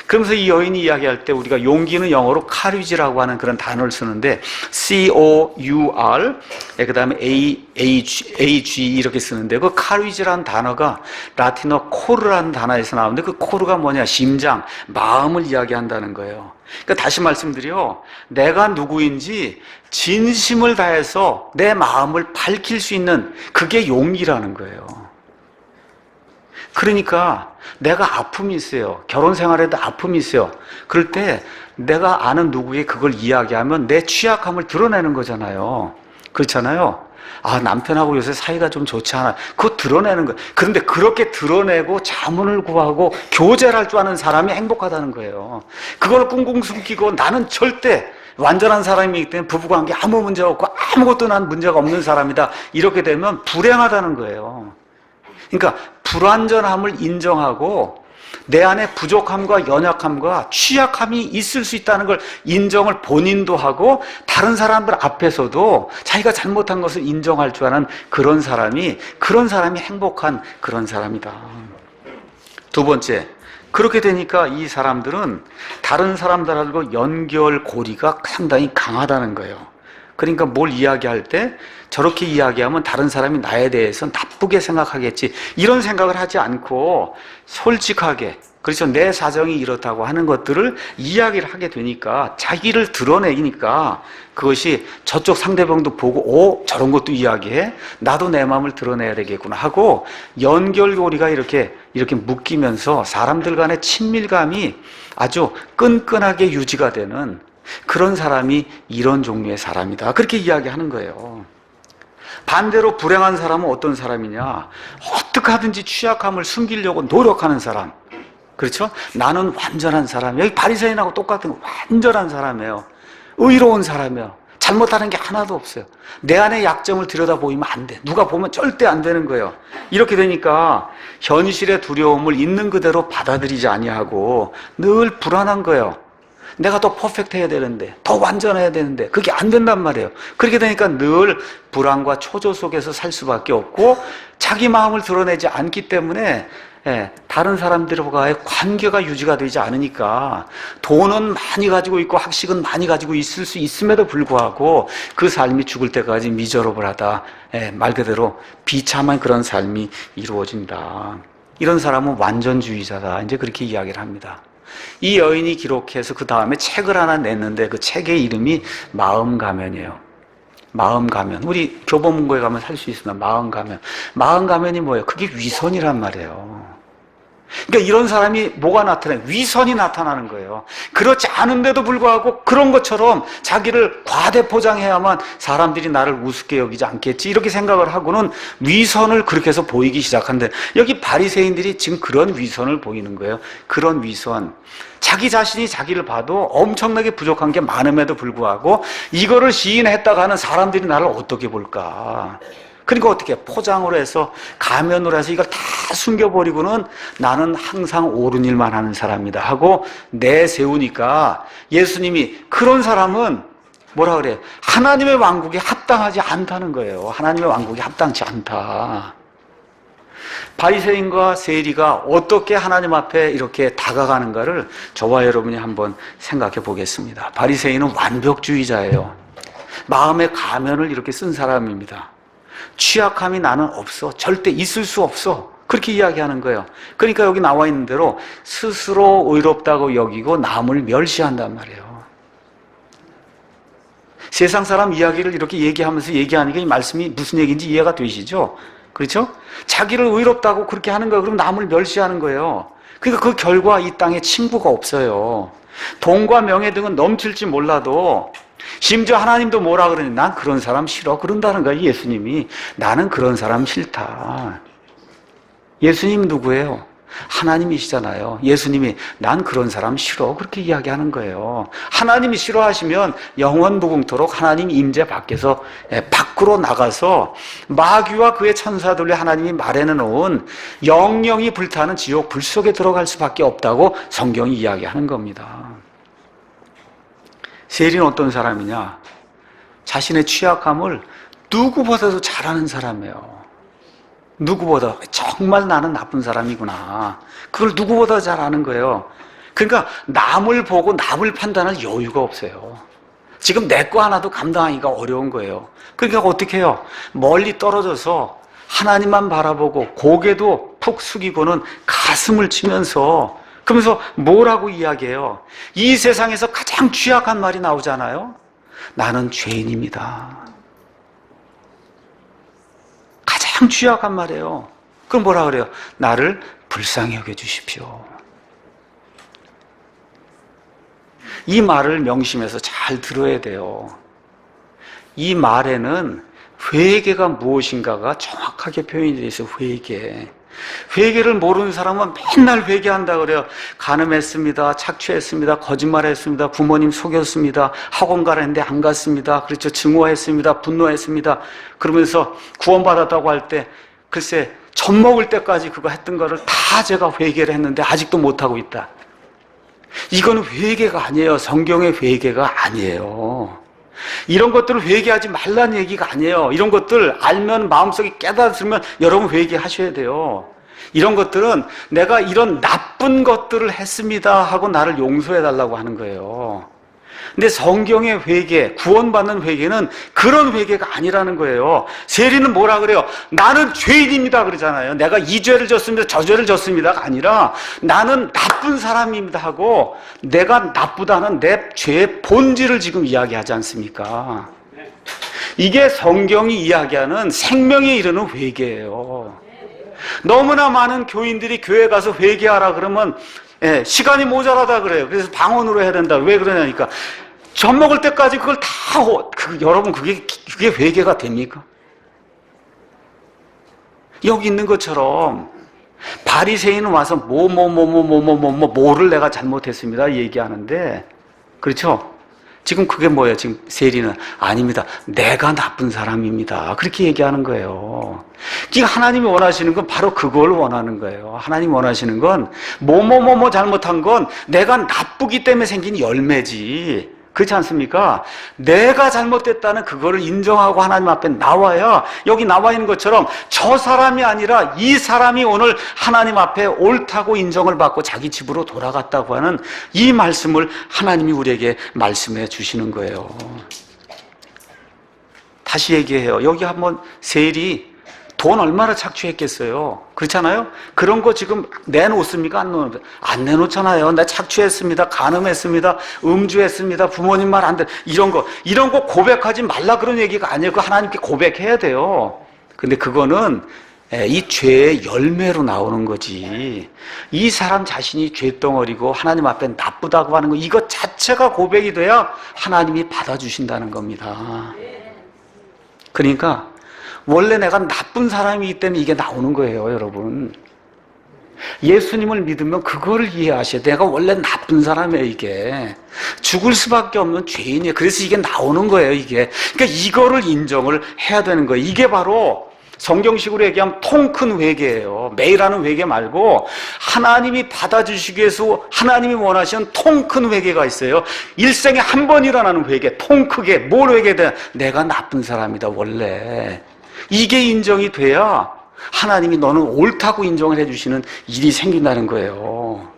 그러면서 이 여인이 이야기할 때 우리가 용기는 영어로 courage라고 하는 그런 단어를 쓰는데 C-O-U-R 그 다음에 A-H-E 이렇게 쓰는데 그 courage라는 단어가 라틴어 코르라는 단어에서 나오는데 그 코르가 뭐냐? 심장, 마음을 이야기한다는 거예요. 그러니까 다시 말씀드려 내가 누구인지 진심을 다해서 내 마음을 밝힐 수 있는 그게 용기라는 거예요. 그러니까 내가 아픔이 있어요. 결혼 생활에도 아픔이 있어요. 그럴 때 내가 아는 누구에게 그걸 이야기하면 내 취약함을 드러내는 거잖아요. 그렇잖아요. 아, 남편하고 요새 사이가 좀 좋지 않아. 그거 드러내는 거예요. 그런데 그렇게 드러내고 자문을 구하고 교제를 할 줄 아는 사람이 행복하다는 거예요. 그걸 꿍꿍 숨기고 나는 절대 완전한 사람이기 때문에 부부관계 아무 문제가 없고 아무것도 난 문제가 없는 사람이다. 이렇게 되면 불행하다는 거예요. 그러니까 불완전함을 인정하고 내 안에 부족함과 연약함과 취약함이 있을 수 있다는 걸 인정을 본인도 하고 다른 사람들 앞에서도 자기가 잘못한 것을 인정할 줄 아는 그런 사람이 행복한 그런 사람이다. 두 번째, 그렇게 되니까 이 사람들은 다른 사람들하고 연결고리가 상당히 강하다는 거예요. 그러니까 뭘 이야기할 때 저렇게 이야기하면 다른 사람이 나에 대해서 나쁘게 생각하겠지 이런 생각을 하지 않고 솔직하게 그렇죠. 내 사정이 이렇다고 하는 것들을 이야기를 하게 되니까 자기를 드러내니까 그것이 저쪽 상대방도 보고 저런 것도 이야기해? 나도 내 마음을 드러내야 되겠구나 하고 연결고리가 이렇게 묶이면서 사람들 간의 친밀감이 아주 끈끈하게 유지가 되는 그런 사람이 이런 종류의 사람이다. 그렇게 이야기하는 거예요. 반대로 불행한 사람은 어떤 사람이냐? 어떻게 하든지 취약함을 숨기려고 노력하는 사람. 그렇죠? 나는 완전한 사람이에요. 여기 바리새인하고 똑같은 완전한 사람이에요. 의로운 사람이에요. 잘못하는 게 하나도 없어요. 내 안에 약점을 들여다보이면 안 돼. 누가 보면 절대 안 되는 거예요. 이렇게 되니까 현실의 두려움을 있는 그대로 받아들이지 아니하고 늘 불안한 거예요. 내가 더 퍼펙트해야 되는데, 더 완전해야 되는데 그게 안 된단 말이에요. 그렇게 되니까 늘 불안과 초조 속에서 살 수밖에 없고 자기 마음을 드러내지 않기 때문에 다른 사람들과의 관계가 유지가 되지 않으니까 돈은 많이 가지고 있고 학식은 많이 가지고 있을 수 있음에도 불구하고 그 삶이 죽을 때까지 미저러블하다. 말 그대로 비참한 그런 삶이 이루어진다. 이런 사람은 완전주의자다. 이제 그렇게 이야기를 합니다. 이 여인이 기록해서 그 다음에 책을 하나 냈는데 그 책의 이름이 마음가면이에요. 마음가면. 우리 교보문고에 가면 살 수 있습니다. 마음가면. 마음가면이 뭐예요? 그게 위선이란 말이에요. 그러니까 이런 사람이 뭐가 나타나요? 위선이 나타나는 거예요. 그렇지 않은데도 불구하고 그런 것처럼 자기를 과대포장해야만 사람들이 나를 우습게 여기지 않겠지 이렇게 생각을 하고는 위선을 그렇게 해서 보이기 시작한데 여기 바리새인들이 지금 그런 위선을 보이는 거예요. 그런 위선. 자기 자신이 자기를 봐도 엄청나게 부족한 게 많음에도 불구하고 이거를 시인했다가 하는 사람들이 나를 어떻게 볼까? 그러니까 어떻게 포장으로 해서 가면으로 해서 이걸 다 숨겨버리고는 나는 항상 옳은 일만 하는 사람이다 하고 내세우니까 예수님이 그런 사람은 뭐라 그래요? 하나님의 왕국에 합당하지 않다는 거예요. 하나님의 왕국에 합당치 않다. 바리새인과 세리가 어떻게 하나님 앞에 이렇게 다가가는가를 저와 여러분이 한번 생각해 보겠습니다. 바리새인은 완벽주의자예요. 마음의 가면을 이렇게 쓴 사람입니다. 취약함이 나는 없어. 절대 있을 수 없어. 그렇게 이야기하는 거예요. 그러니까 여기 나와 있는 대로 스스로 의롭다고 여기고 남을 멸시한단 말이에요. 세상 사람 이야기를 이렇게 얘기하면서 얘기하니까 이 말씀이 무슨 얘기인지 이해가 되시죠? 그렇죠? 자기를 의롭다고 그렇게 하는 거예요. 그럼 남을 멸시하는 거예요. 그러니까 그 결과 이 땅에 친구가 없어요. 돈과 명예 등은 넘칠지 몰라도 심지어 하나님도 뭐라 그러니 난 그런 사람 싫어 그런다는 거예요. 예수님이 나는 그런 사람 싫다. 예수님 누구예요? 하나님이시잖아요. 예수님이 난 그런 사람 싫어 그렇게 이야기하는 거예요. 하나님이 싫어하시면 영원 무궁토록 하나님 임재 밖에서 밖으로 나가서 마귀와 그의 천사들을 하나님이 마련해 놓은 영영이 불타는 지옥 불 속에 들어갈 수밖에 없다고 성경이 이야기하는 겁니다. 세리는 어떤 사람이냐? 자신의 취약함을 누구보다도 잘 아는 사람이에요. 누구보다 정말 나는 나쁜 사람이구나. 그걸 누구보다 잘 아는 거예요. 그러니까 남을 보고 남을 판단할 여유가 없어요. 지금 내 거 하나도 감당하기가 어려운 거예요. 그러니까 어떻게 해요? 멀리 떨어져서 하나님만 바라보고 고개도 푹 숙이고는 가슴을 치면서 그러면서 뭐라고 이야기해요? 이 세상에서 가장 취약한 말이 나오잖아요. 나는 죄인입니다. 가장 취약한 말이에요. 그럼 뭐라 그래요? 나를 불쌍히 여겨주십시오. 이 말을 명심해서 잘 들어야 돼요. 이 말에는 회개가 무엇인가가 정확하게 표현이 되어 있어요. 회개를 모르는 사람은 맨날 회개한다 그래요. 간음했습니다. 착취했습니다. 거짓말했습니다. 부모님 속였습니다. 학원 가라는데 안 갔습니다. 그렇죠. 증오했습니다. 분노했습니다. 그러면서 구원받았다고 할 때 글쎄 젖 먹을 때까지 그거 했던 거를 다 제가 회개를 했는데 아직도 못하고 있다. 이거는 회개가 아니에요. 성경의 회개가 아니에요. 이런 것들을 회개하지 말라는 얘기가 아니에요. 이런 것들 알면 마음속에 깨달으면 여러분 회개하셔야 돼요. 이런 것들은 내가 이런 나쁜 것들을 했습니다 하고 나를 용서해달라고 하는 거예요. 근데 성경의 회개, 구원받는 회개는 그런 회개가 아니라는 거예요. 세리는 뭐라 그래요? 나는 죄인입니다 그러잖아요. 내가 이 죄를 졌습니다, 저 죄를 졌습니다가 아니라 나는 나쁜 사람입니다 하고 내가 나쁘다는 내 죄의 본질을 지금 이야기하지 않습니까? 이게 성경이 이야기하는 생명에 이르는 회개예요. 너무나 많은 교인들이 교회 가서 회개하라 그러면 시간이 모자라다 그래요. 그래서 방언으로 해야 된다. 왜 그러냐니까 젖 먹을 때까지 그걸 다 여러분 그게 회개가 됩니까? 여기 있는 것처럼 바리새인은 와서 뭐를 내가 잘못했습니다 얘기하는데 그렇죠? 지금 그게 뭐예요? 지금 세리는 아닙니다. 내가 나쁜 사람입니다. 그렇게 얘기하는 거예요. 지금 하나님이 원하시는 건 바로 그걸 원하는 거예요. 하나님이 원하시는 건 잘못한 건 내가 나쁘기 때문에 생긴 열매지. 그렇지 않습니까? 내가 잘못됐다는 그거를 인정하고 하나님 앞에 나와야 여기 나와 있는 것처럼 저 사람이 아니라 이 사람이 오늘 하나님 앞에 옳다고 인정을 받고 자기 집으로 돌아갔다고 하는 이 말씀을 하나님이 우리에게 말씀해 주시는 거예요. 다시 얘기해요. 여기 한번 세일이 돈 얼마나 착취했겠어요? 그렇잖아요? 그런 거 지금 내놓습니까? 안 내놓잖아요. 나 착취했습니다. 간음했습니다. 음주했습니다. 부모님 말 안 돼. 이런 거 고백하지 말라 그런 얘기가 아니에요. 그거 하나님께 고백해야 돼요. 근데 그거는 이 죄의 열매로 나오는 거지. 이 사람 자신이 죄덩어리고 하나님 앞에 나쁘다고 하는 거 이것 자체가 고백이 돼야 하나님이 받아주신다는 겁니다. 그러니까 원래 내가 나쁜 사람이기 때문에 이게 나오는 거예요, 여러분. 예수님을 믿으면 그거를 이해하셔야 돼요. 내가 원래 나쁜 사람이에요, 이게. 죽을 수밖에 없는 죄인이에요. 그래서 이게 나오는 거예요, 이게. 그러니까 이거를 인정을 해야 되는 거예요. 이게 바로 성경식으로 얘기하면 통 큰 회개예요. 매일 하는 회개 말고 하나님이 받아주시기 위해서 하나님이 원하시는 통 큰 회개가 있어요. 일생에 한 번 일어나는 회개, 통 크게. 뭘 회개돼? 내가 나쁜 사람이다 원래. 이게 인정이 돼야 하나님이 너는 옳다고 인정을 해주시는 일이 생긴다는 거예요.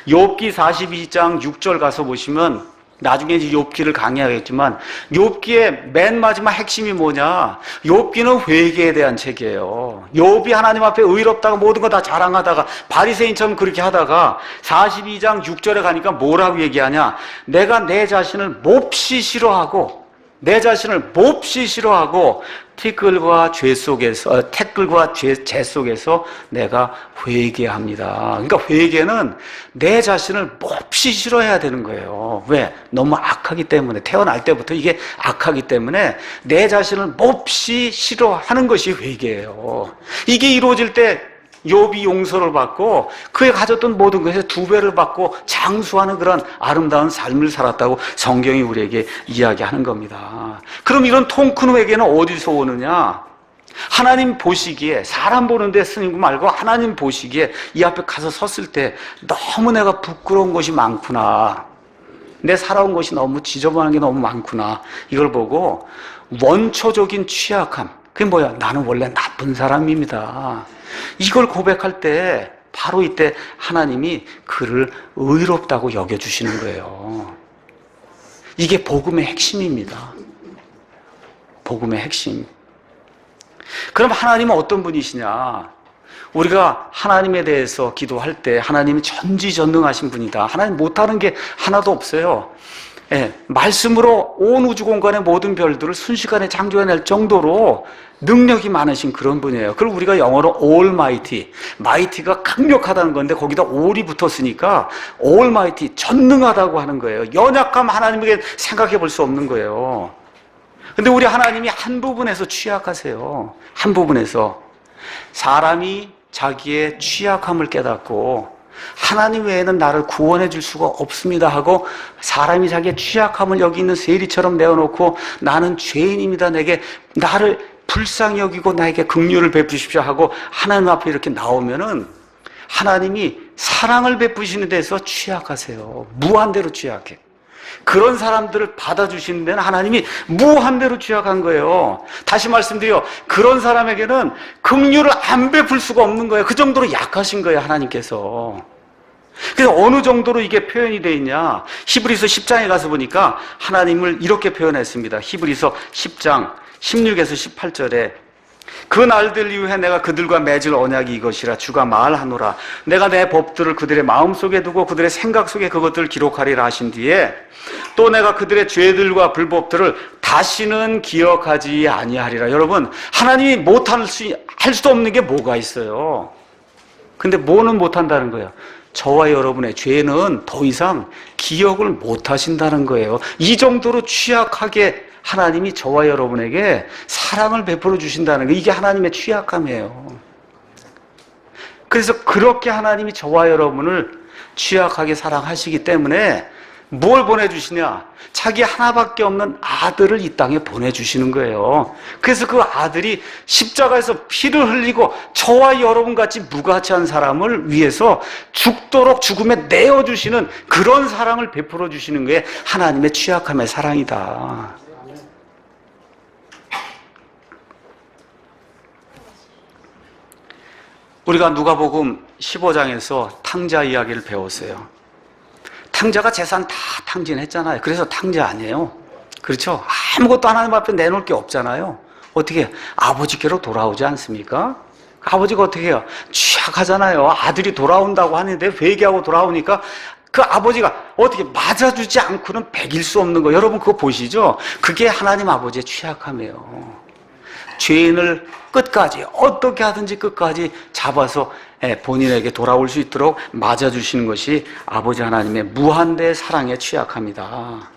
욥기 42장 6절 가서 보시면, 나중에 이제 욥기를 강의하겠지만 욥기의 맨 마지막 핵심이 뭐냐? 욥기는 회개에 대한 책이에요. 욥이 하나님 앞에 의롭다가 모든 거 다 자랑하다가 바리새인처럼 그렇게 하다가 42장 6절에 가니까 뭐라고 얘기하냐? 내가 내 자신을 몹시 싫어하고 태클과 죄 속에서 내가 회개합니다. 그러니까 회개는 내 자신을 몹시 싫어해야 되는 거예요. 왜? 너무 악하기 때문에. 태어날 때부터 이게 악하기 때문에 내 자신을 몹시 싫어하는 것이 회개예요. 이게 이루어질 때 욥이 용서를 받고 그에 가졌던 모든 것에 2배를 받고 장수하는 그런 아름다운 삶을 살았다고 성경이 우리에게 이야기하는 겁니다. 그럼 이런 통 큰 회개는 어디서 오느냐? 하나님 보시기에, 사람 보는데 쓰는 거 말고 하나님 보시기에 이 앞에 가서 섰을 때 너무 내가 부끄러운 것이 많구나, 내 살아온 것이 너무 지저분한 게 너무 많구나, 이걸 보고 원초적인 취약함, 그게 뭐야? 나는 원래 나쁜 사람입니다, 이걸 고백할 때 바로 이때 하나님이 그를 의롭다고 여겨주시는 거예요. 이게 복음의 핵심입니다. 복음의 핵심. 그럼 하나님은 어떤 분이시냐? 우리가 하나님에 대해서 기도할 때 하나님은 전지전능하신 분이다, 하나님 못하는 게 하나도 없어요. 말씀으로 온 우주 공간의 모든 별들을 순식간에 창조해낼 정도로 능력이 많으신 그런 분이에요. 그리고 우리가 영어로 Almighty, mighty가 강력하다는 건데 거기다 all이 붙었으니까 Almighty, 전능하다고 하는 거예요. 연약함 하나님에게 생각해 볼 수 없는 거예요. 근데 우리 하나님이 한 부분에서 취약하세요. 한 부분에서. 사람이 자기의 취약함을 깨닫고 하나님 외에는 나를 구원해 줄 수가 없습니다 하고 사람이 자기의 취약함을 여기 있는 세리처럼 내어놓고 나는 죄인입니다, 나를 불쌍히 여기고 나에게 긍휼을 베푸십시오 하고 하나님 앞에 이렇게 나오면은 하나님이 사랑을 베푸시는 데서 취약하세요. 무한대로 취약해. 그런 사람들을 받아주시는 데는 하나님이 무한대로 취약한 거예요. 다시 말씀드려, 그런 사람에게는 긍휼을 안 베풀 수가 없는 거예요. 그 정도로 약하신 거예요, 하나님께서. 그래서 어느 정도로 이게 표현이 되어 있냐? 히브리서 10장에 가서 보니까 하나님을 이렇게 표현했습니다. 히브리서 10장 16에서 18절에 그 날들 이후에 내가 그들과 맺을 언약이 이것이라 주가 말하노라 내가 내 법들을 그들의 마음속에 두고 그들의 생각 속에 그것들을 기록하리라 하신 뒤에 또 내가 그들의 죄들과 불법들을 다시는 기억하지 아니하리라. 여러분, 하나님이 할 수도 없는 게 뭐가 있어요? 근데 뭐는 못한다는 거예요? 저와 여러분의 죄는 더 이상 기억을 못하신다는 거예요. 이 정도로 취약하게 하나님이 저와 여러분에게 사랑을 베풀어 주신다는 거, 이게 하나님의 취약함이에요. 그래서 그렇게 하나님이 저와 여러분을 취약하게 사랑하시기 때문에 뭘 보내주시냐? 자기 하나밖에 없는 아들을 이 땅에 보내주시는 거예요. 그래서 그 아들이 십자가에서 피를 흘리고 저와 여러분같이 무가치한 사람을 위해서 죽도록 죽음에 내어주시는 그런 사랑을 베풀어 주시는 게 하나님의 취약함의 사랑이다. 우리가 누가복음 15장에서 탕자 이야기를 배웠어요. 탕자가 재산 다 탕진했잖아요. 그래서 탕자 아니에요. 그렇죠? 아무것도 하나님 앞에 내놓을 게 없잖아요. 어떻게 해요? 아버지께로 돌아오지 않습니까? 아버지가 어떻게 해요? 취약하잖아요. 아들이 돌아온다고 하는데 회개하고 돌아오니까 그 아버지가 어떻게 맞아주지 않고는 배길 수 없는 거. 여러분 그거 보시죠? 그게 하나님 아버지의 취약함이에요. 죄인을 끝까지 어떻게 하든지 끝까지 잡아서 본인에게 돌아올 수 있도록 맞아주시는 것이 아버지 하나님의 무한대 사랑에 취약합니다.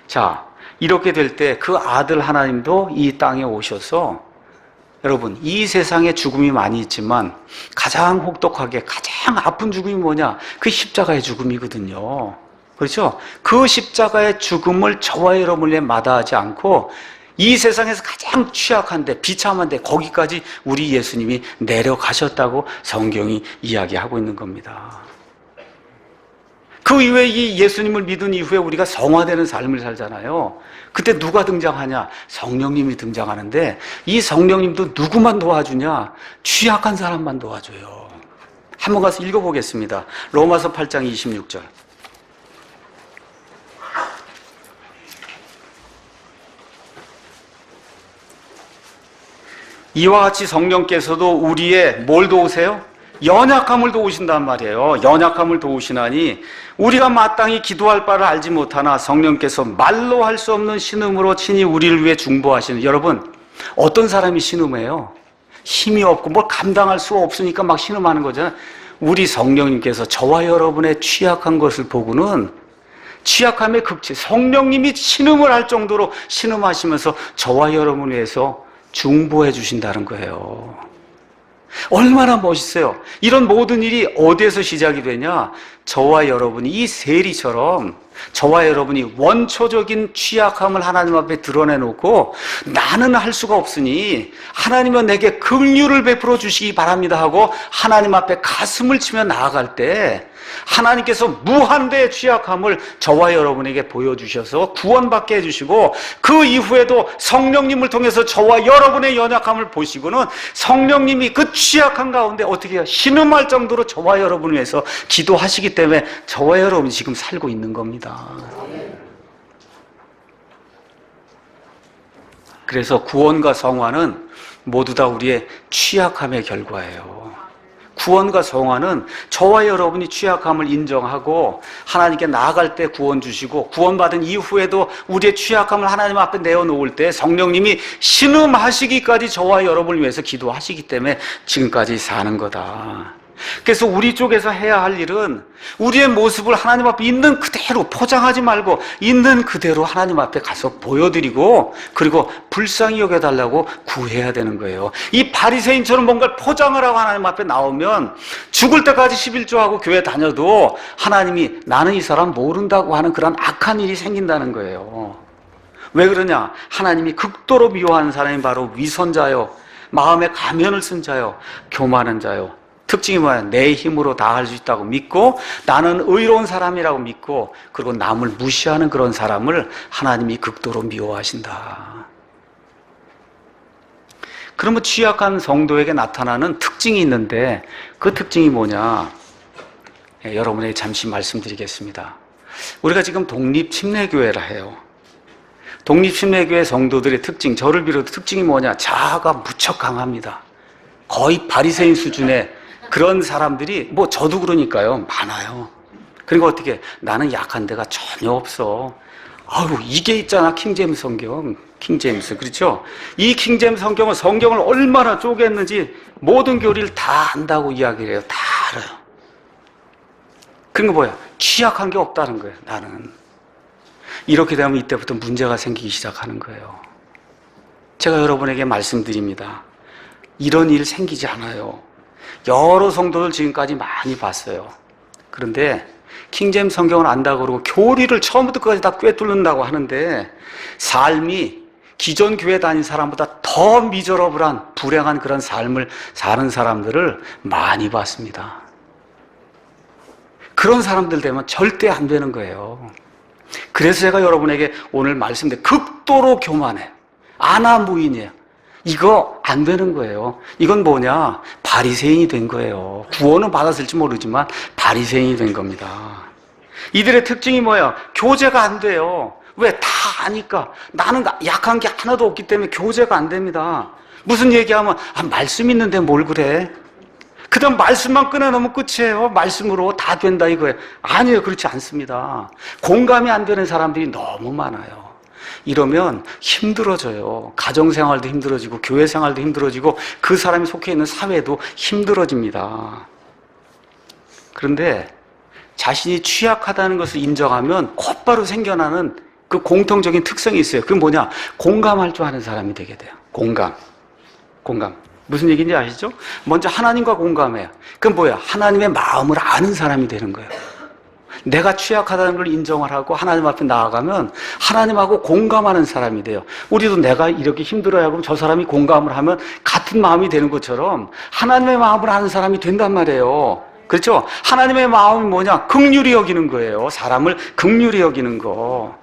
자, 이렇게 될 때 그 아들 하나님도 이 땅에 오셔서, 여러분, 이 세상에 죽음이 많이 있지만 가장 혹독하게 가장 아픈 죽음이 뭐냐? 그 십자가의 죽음이거든요. 그렇죠? 그 십자가의 죽음을 저와 여러분에 마다하지 않고 이 세상에서 가장 취약한데 비참한데 거기까지 우리 예수님이 내려가셨다고 성경이 이야기하고 있는 겁니다. 그 이후에 이 예수님을 믿은 이후에 우리가 성화되는 삶을 살잖아요. 그때 누가 등장하냐? 성령님이 등장하는데 이 성령님도 누구만 도와주냐? 취약한 사람만 도와줘요. 한번 가서 읽어보겠습니다. 로마서 8장 26절. 이와 같이 성령께서도 우리의 뭘 도우세요? 연약함을 도우신단 말이에요. 연약함을 도우시나니 우리가 마땅히 기도할 바를 알지 못하나 성령께서 말로 할 수 없는 신음으로 친히 우리를 위해 중보하시는. 여러분, 어떤 사람이 신음해요? 힘이 없고 뭘 감당할 수 없으니까 막 신음하는 거잖아요. 우리 성령님께서 저와 여러분의 취약한 것을 보고는 취약함의 극치, 성령님이 신음을 할 정도로 신음하시면서 저와 여러분을 위해서 중보해 주신다는 거예요. 얼마나 멋있어요. 이런 모든 일이 어디에서 시작이 되냐? 저와 여러분이 이 세리처럼 저와 여러분이 원초적인 취약함을 하나님 앞에 드러내놓고 나는 할 수가 없으니 하나님은 내게 긍휼을 베풀어 주시기 바랍니다 하고 하나님 앞에 가슴을 치며 나아갈 때 하나님께서 무한대의 취약함을 저와 여러분에게 보여주셔서 구원받게 해주시고 그 이후에도 성령님을 통해서 저와 여러분의 연약함을 보시고는 성령님이 그 취약한 가운데 어떻게 해요? 신음할 정도로 저와 여러분을 위해서 기도하시기 때문에 저와 여러분이 지금 살고 있는 겁니다. 그래서 구원과 성화는 모두 다 우리의 취약함의 결과예요. 구원과 성화는 저와 여러분이 취약함을 인정하고 하나님께 나아갈 때 구원 주시고 구원받은 이후에도 우리의 취약함을 하나님 앞에 내어놓을 때 성령님이 신음하시기까지 저와 여러분을 위해서 기도하시기 때문에 지금까지 사는 거다. 그래서 우리 쪽에서 해야 할 일은 우리의 모습을 하나님 앞에 있는 그대로 포장하지 말고 있는 그대로 하나님 앞에 가서 보여드리고 그리고 불쌍히 여겨달라고 구해야 되는 거예요. 이 바리새인처럼 뭔가를 포장을 하고 하나님 앞에 나오면 죽을 때까지 11조하고 교회 다녀도 하나님이 나는 이 사람 모른다고 하는 그런 악한 일이 생긴다는 거예요. 왜 그러냐? 하나님이 극도로 미워하는 사람이 바로 위선자요, 마음에 가면을 쓴 자요, 교만한 자요. 특징이 뭐야? 내 힘으로 다 할 수 있다고 믿고 나는 의로운 사람이라고 믿고 그리고 남을 무시하는 그런 사람을 하나님이 극도로 미워하신다. 그러면 취약한 성도에게 나타나는 특징이 있는데 그 특징이 뭐냐? 여러분에게 잠시 말씀드리겠습니다. 우리가 지금 독립침례교회라 해요. 독립침례교회 성도들의 특징, 저를 비롯해 특징이 뭐냐? 자아가 무척 강합니다. 거의 바리새인 수준의 그런 사람들이 뭐 저도 그러니까요 많아요. 그리고 어떻게 나는 약한 데가 전혀 없어. 아유 이게 있잖아 킹제임스 성경, 킹제임스 그렇죠? 이 킹제임스 성경은 성경을 얼마나 쪼갰는지 모든 교리를 다 안다고 이야기를 해요. 다 알아요. 그러니까 뭐야? 취약한 게 없다는 거예요. 나는 이렇게 되면 이때부터 문제가 생기기 시작하는 거예요. 제가 여러분에게 말씀드립니다. 이런 일 생기지 않아요. 여러 성도들 지금까지 많이 봤어요. 그런데 킹제임스 성경을 안다고 그러고 교리를 처음부터 끝까지 다 꿰뚫는다고 하는데 삶이 기존 교회 다닌 사람보다 더 미저러블한 불행한 그런 삶을 사는 사람들을 많이 봤습니다. 그런 사람들 되면 절대 안 되는 거예요. 그래서 제가 여러분에게 오늘 말씀드린 극도로 교만해. 아나무인이에요. 이거 안 되는 거예요. 이건 뭐냐? 바리새인이 된 거예요. 구원은 받았을지 모르지만 바리새인이 된 겁니다. 이들의 특징이 뭐야? 교제가 안 돼요. 왜? 다 아니까. 나는 약한 게 하나도 없기 때문에 교제가 안 됩니다. 무슨 얘기하면 말씀 있는데 뭘 그래? 그 다음 말씀만 꺼내놓으면 끝이에요. 말씀으로 다 된다 이거예요. 아니에요. 그렇지 않습니다. 공감이 안 되는 사람들이 너무 많아요. 이러면 힘들어져요. 가정생활도 힘들어지고 교회생활도 힘들어지고 그 사람이 속해 있는 사회도 힘들어집니다. 그런데 자신이 취약하다는 것을 인정하면 곧바로 생겨나는 그 공통적인 특성이 있어요. 그게 뭐냐? 공감할 줄 아는 사람이 되게 돼요. 공감. 무슨 얘기인지 아시죠? 먼저 하나님과 공감해요. 그럼 뭐야? 하나님의 마음을 아는 사람이 되는 거예요. 내가 취약하다는 걸 인정을 하고 하나님 앞에 나아가면 하나님하고 공감하는 사람이 돼요. 우리도 내가 이렇게 힘들어야 그럼 저 사람이 공감을 하면 같은 마음이 되는 것처럼 하나님의 마음을 아는 사람이 된단 말이에요. 그렇죠? 하나님의 마음이 뭐냐? 긍휼히 여기는 거예요. 사람을 긍휼히 여기는 거.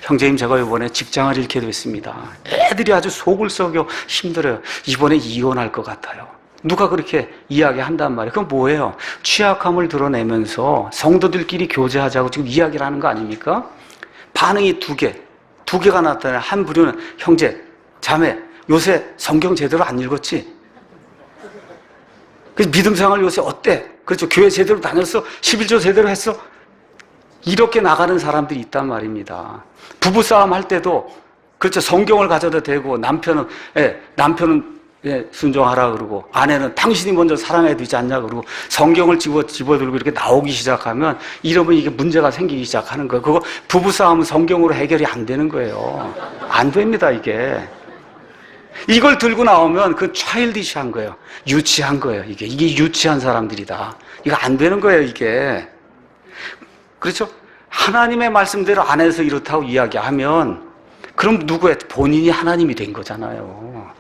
형제님, 제가 이번에 직장을 잃게 됐습니다. 애들이 아주 속을 썩여 힘들어요. 이번에 이혼할 것 같아요. 누가 그렇게 이야기한단 말이에요. 그건 뭐예요? 취약함을 드러내면서 성도들끼리 교제하자고 지금 이야기를 하는 거 아닙니까? 반응이 두 개가 나타나요. 한 부류는 형제, 자매, 요새 성경 제대로 안 읽었지? 그래서 믿음 생활 요새 어때? 그렇죠. 교회 제대로 다녔어? 11조 제대로 했어? 이렇게 나가는 사람들이 있단 말입니다. 부부싸움 할 때도 그렇죠. 성경을 가져도 되고 남편은 순종하라 그러고 아내는 당신이 먼저 사랑해야 되지 않냐 그러고 성경을 집어들고 이렇게 나오기 시작하면 이러면 이게 문제가 생기기 시작하는 거예요. 그거 부부싸움은 성경으로 해결이 안 되는 거예요. 안 됩니다, 이게. 이걸 들고 나오면 그 차일디시한 거예요. 유치한 거예요. 이게 유치한 사람들이다. 이거 안 되는 거예요, 이게. 그렇죠? 하나님의 말씀대로 안 해서 이렇다고 이야기하면 그럼 누구예요? 본인이 하나님이 된 거잖아요.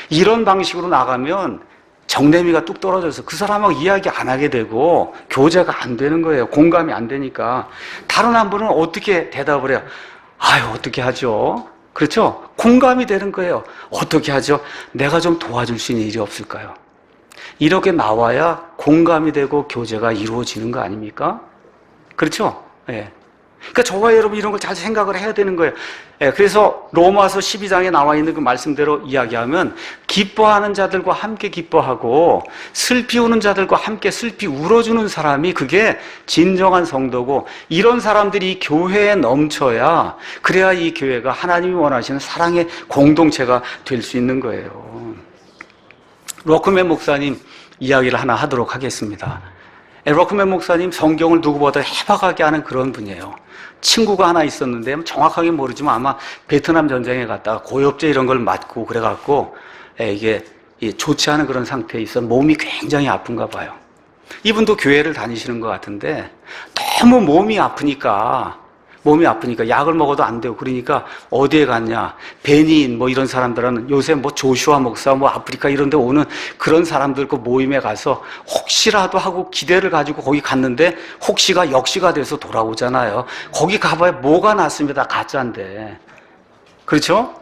이런 방식으로 나가면 정내미가 뚝 떨어져서 그 사람하고 이야기 안 하게 되고 교제가 안 되는 거예요. 공감이 안 되니까. 다른 한 분은 어떻게 대답을 해요? 아유, 어떻게 하죠? 그렇죠? 공감이 되는 거예요. 어떻게 하죠? 내가 좀 도와줄 수 있는 일이 없을까요? 이렇게 나와야 공감이 되고 교제가 이루어지는 거 아닙니까? 그렇죠? 예. 그러니까 저와 여러분 이런 걸 잘 생각을 해야 되는 거예요. 예, 그래서 로마서 12장에 나와 있는 그 말씀대로 이야기하면 기뻐하는 자들과 함께 기뻐하고 슬피 우는 자들과 함께 슬피 울어주는 사람이 그게 진정한 성도고 이런 사람들이 교회에 넘쳐야 그래야 이 교회가 하나님이 원하시는 사랑의 공동체가 될 수 있는 거예요. 로크맨 목사님 이야기를 하나 하도록 하겠습니다. 로크맨 목사님 성경을 누구보다 해박하게 하는 그런 분이에요. 친구가 하나 있었는데 정확하게 모르지만 아마 베트남 전쟁에 갔다가 고엽제 이런 걸 맞고 그래갖고 이게 좋지 않은 그런 상태에 있어 몸이 굉장히 아픈가 봐요. 이분도 교회를 다니시는 것 같은데 너무 몸이 아프니까 약을 먹어도 안 되고 그러니까 어디에 갔냐? 베닌 뭐 이런 사람들은 요새 뭐 조슈아 목사 뭐 아프리카 이런 데 오는 그런 사람들 그 모임에 가서 혹시라도 하고 기대를 가지고 거기 갔는데 혹시가 역시가 돼서 돌아오잖아요. 거기 가봐야 뭐가 낫습니다. 가짜인데. 그렇죠?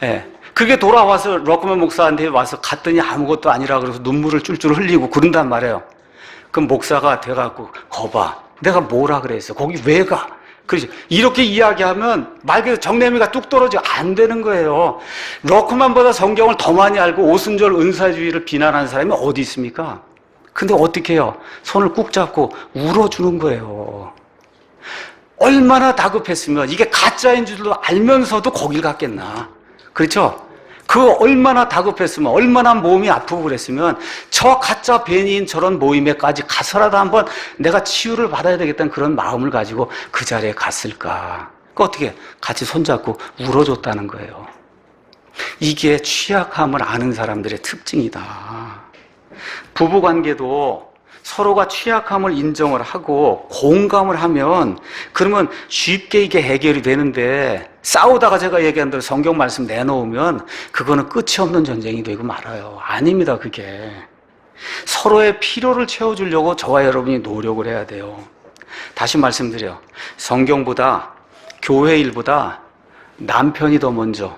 예. 그게 돌아와서 로크맨 목사한테 와서 갔더니 아무것도 아니라 그래서 눈물을 쫄쫄 흘리고 그런단 말이에요. 그럼 목사가 돼갖고 거봐. 내가 뭐라 그랬어? 거기 왜 가? 그렇지. 이렇게 이야기하면 말 그대로 정내미가 뚝 떨어져 안 되는 거예요. 로크만보다 성경을 더 많이 알고 오순절 은사주의를 비난하는 사람이 어디 있습니까? 근데 어떻게 해요? 손을 꾹 잡고 울어주는 거예요. 얼마나 다급했으면 이게 가짜인 줄도 알면서도 거길 갔겠나. 그렇죠? 그 얼마나 다급했으면 얼마나 몸이 아프고 그랬으면 저 가짜 벤인 저런 모임에까지 가서라도 한번 내가 치유를 받아야 되겠다는 그런 마음을 가지고 그 자리에 갔을까. 그 어떻게 같이 손잡고 울어줬다는 거예요. 이게 취약함을 아는 사람들의 특징이다. 부부관계도 서로가 취약함을 인정을 하고 공감을 하면 그러면 쉽게 이게 해결이 되는데 싸우다가 제가 얘기한 대로 성경 말씀 내놓으면 그거는 끝이 없는 전쟁이 되고 말아요. 아닙니다, 그게. 서로의 필요를 채워주려고 저와 여러분이 노력을 해야 돼요. 다시 말씀드려요. 성경보다 교회 일보다 남편이 더 먼저,